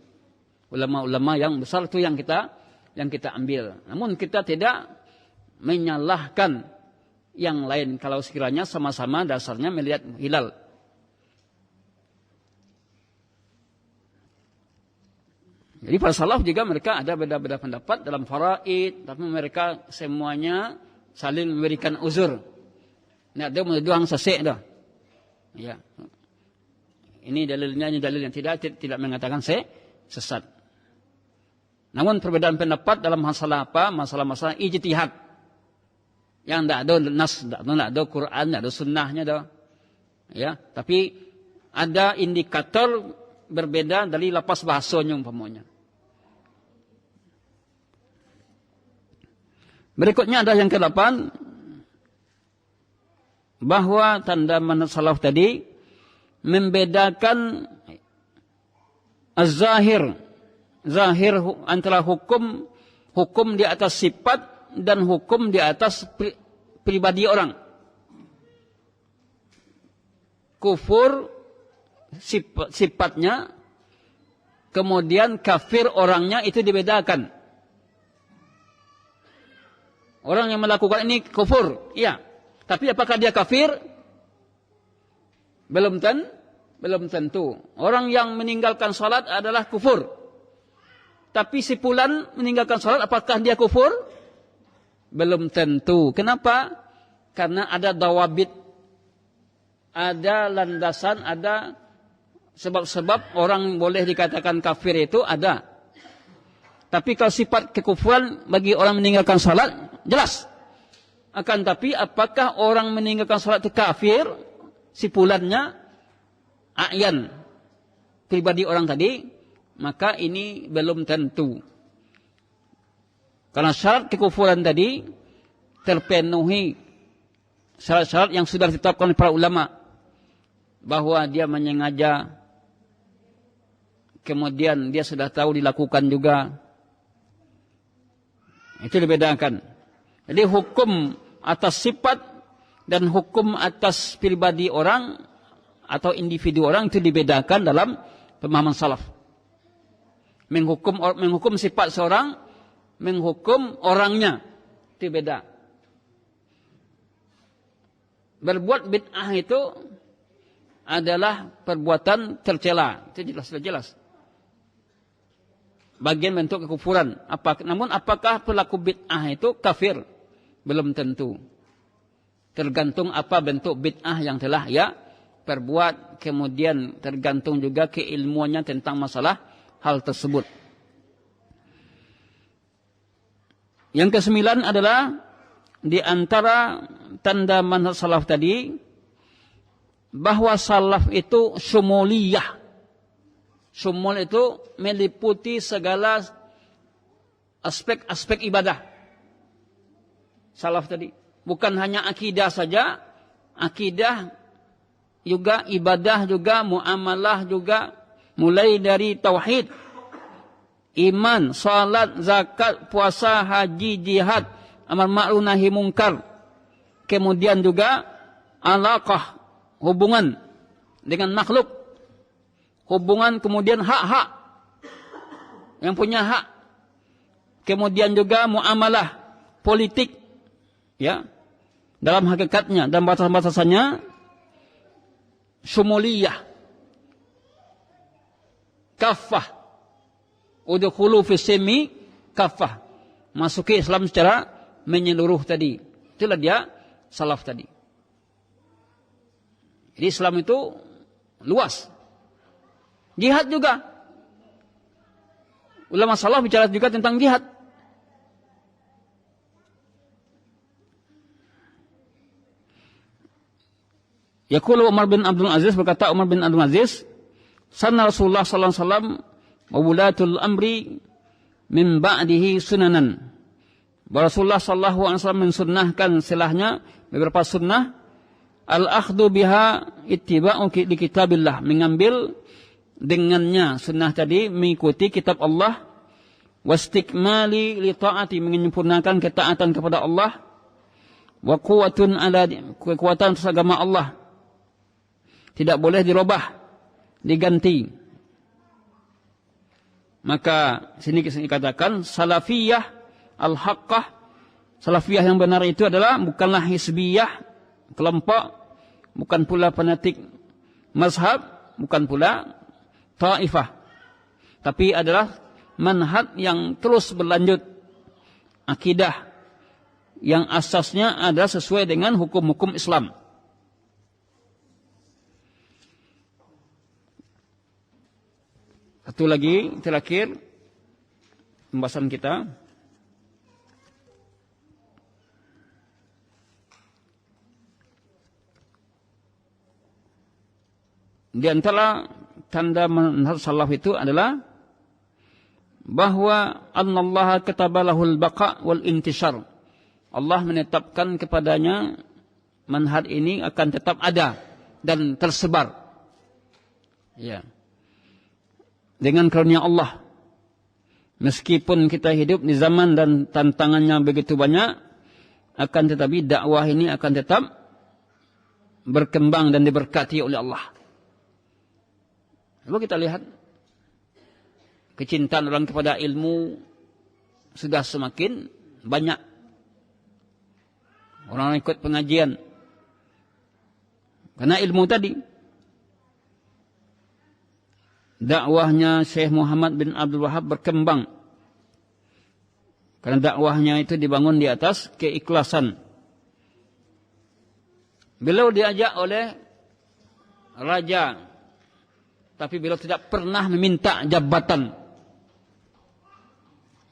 Ulama-ulama yang besar itu yang kita ambil. Namun kita tidak menyalahkan yang lain kalau sekiranya sama-sama dasarnya melihat hilal. Jadi para salaf juga mereka ada beda-beda pendapat dalam faraid, tapi mereka semuanya saling memberikan uzur. Ini ada menuduh hang sesek dah. Ya. Ini dalilnya, ini dalil yang tidak mengatakan sesat. Namun perbedaan pendapat dalam masalah apa? Masalah-masalah ijtihad. Yang tidak ada nas, tidak ada Quran, tidak ada sunnahnya dah. Ya, tapi ada indikator berbeda dari lapas bahasanya umpamanya. Berikutnya ada yang ke-8, bahwa tanda manhaj salaf tadi membedakan az-zahir zahir antara hukum di atas sifat dan hukum di atas pribadi orang. Kufur sifatnya, kemudian kafir orangnya itu dibedakan. Orang yang melakukan ini kufur, iya. Tapi apakah dia kafir? Belum tentu. Orang yang meninggalkan salat adalah kufur. Tapi si fulan meninggalkan salat, apakah dia kufur? Belum tentu. Kenapa? Karena ada dawabit, ada landasan, ada sebab-sebab orang boleh dikatakan kafir itu ada. Tapi kalau sifat kekufuran bagi orang meninggalkan salat, jelas. Akan tapi apakah orang meninggalkan salat itu kafir? Si fulannya, a'yan, pribadi orang tadi, maka ini belum tentu. Karena syarat kekufuran tadi terpenuhi syarat-syarat yang sudah ditetapkan oleh para ulama. Bahwa dia menyengaja, kemudian dia sudah tahu dilakukan juga. Itu dibedakan. Jadi hukum atas sifat dan hukum atas pribadi orang atau individu orang itu dibedakan dalam pemahaman salaf. Menghukum sifat seorang, menghukum orangnya, itu beda. Berbuat bid'ah itu adalah perbuatan tercela, itu jelas. Bagian bentuk kekufuran. Namun apakah pelaku bid'ah itu kafir? Belum tentu. Tergantung apa bentuk bid'ah yang telah ia perbuat, kemudian tergantung juga keilmuannya tentang masalah hal tersebut. Yang kesembilan adalah di antara tanda manhaj salaf tadi, bahwa salaf itu syumuliyah. Syumul itu meliputi segala aspek-aspek ibadah. Salaf tadi bukan hanya akidah saja, akidah juga, ibadah juga, muamalah juga, mulai dari tauhid, iman, salat, zakat, puasa, haji, jihad, amar ma'ruf nahi mungkar. Kemudian juga alaqah, hubungan dengan makhluk, hubungan, kemudian hak-hak yang punya hak, kemudian juga muamalah, politik, ya, dalam hakikatnya dan batas-batasannya syumuliyah, kafah, udkhulu fis silmi kafah, masuki Islam secara menyeluruh tadi. Itulah dia salaf tadi. Jadi Islam itu luas. Jihad juga. Ulama salaf bicara juga tentang jihad. Yaqulu Umar bin Abdul Aziz, berkata Umar bin Abdul Aziz, sanna Rasulullah sallallahu alaihi wasallam wa wulatul amri min ba'dihi sunanan. Rasulullah sallallahu alaihi wasallam mensunnahkan selahnya beberapa sunnah. Al-akhdhu biha ittiba'u li kitabillah, mengambil dengannya sunnah tadi, mengikuti kitab Allah. Wastikmali li ta'ati, menyempurnakan ketaatan kepada Allah. Wa quwwatun ala, kekuatan atas agama Allah, tidak boleh dirubah, diganti. Maka sini dikatakan salafiyah al-haqqah, salafiyah yang benar itu adalah bukanlah hizbiyah, kelompok, bukan pula fanatik mazhab, bukan pula taifah, tapi adalah manhaj yang terus berlanjut, akidah yang asasnya adalah sesuai dengan hukum-hukum Islam. Satu lagi terakhir pembahasan kita, di antara tanda manhaj salaf itu adalah bahwa annallaha katabalahul baqa wal intishar. Allah menetapkan kepadanya manhaj ini akan tetap ada dan tersebar. Ya. Dengan karunia Allah. Meskipun kita hidup di zaman dan tantangannya begitu banyak, akan tetapi dakwah ini akan tetap berkembang dan diberkati oleh Allah. Coba kita lihat, kecintaan orang kepada ilmu sudah semakin banyak. Orang ikut pengajian karena ilmu tadi. Dakwahnya Syekh Muhammad bin Abdul Wahab berkembang karena dakwahnya itu dibangun di atas keikhlasan. Beliau diajak oleh raja, tapi beliau tidak pernah meminta jabatan.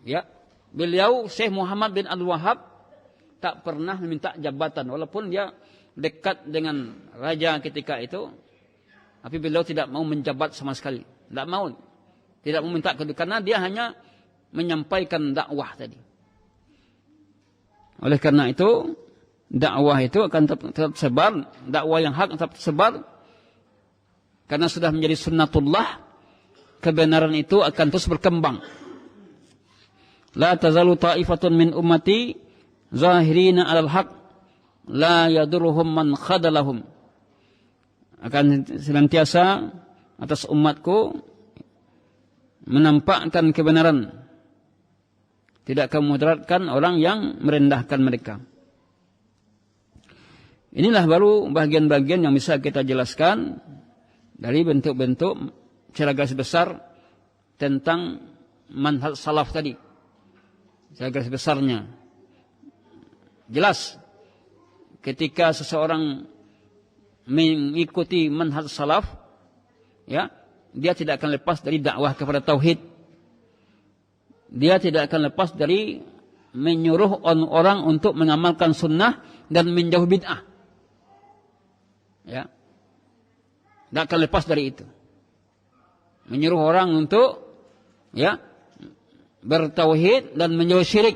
Ya, beliau Syekh Muhammad bin Abdul Wahab tak pernah meminta jabatan, walaupun dia dekat dengan raja ketika itu, tapi beliau tidak mau menjabat sama sekali. Tidak mau, tidak meminta kedudukan, karena dia hanya menyampaikan dakwah tadi. Oleh karena itu, dakwah itu akan tetap sebar, dakwah yang hak tetap sebar, karena sudah menjadi sunnatullah, kebenaran itu akan terus berkembang. La tazalu ta'ifatun min ummati zahirina 'alal haq la yadurruhum man khadalahum. Akan senantiasa atas umatku menampakkan kebenaran, tidak akan memudaratkan orang yang merendahkan mereka. Inilah baru bagian-bagian yang bisa kita jelaskan dari bentuk-bentuk secara garis besar tentang manhaj salaf tadi. Secara garis besarnya jelas, ketika seseorang mengikuti manhaj salaf, ya, dia tidak akan lepas dari dakwah kepada tauhid. Dia tidak akan lepas dari menyuruh orang untuk mengamalkan sunnah dan menjauh bid'ah. Ya, tidak akan lepas dari itu. Menyuruh orang untuk, ya, bertauhid dan menjauh syirik.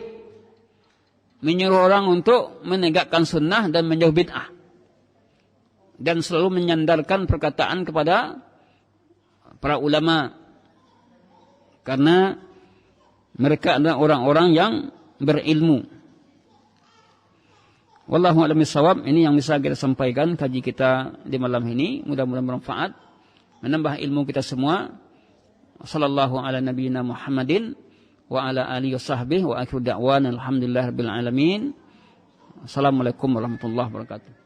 Menyuruh orang untuk menegakkan sunnah dan menjauh bid'ah. Dan selalu menyandarkan perkataan kepada para ulama, karena mereka adalah orang-orang yang berilmu. Wallahu a'lam bishawab. Ini yang bisa kita sampaikan kaji kita di malam ini. Mudah-mudahan bermanfaat, menambah ilmu kita semua. Sallallahu ala nabiyyina Muhammadin wa ala alihi washabbihi wa akhiru da'wana alhamdulillahirabbil alamin. Assalamualaikum warahmatullahi wabarakatuh.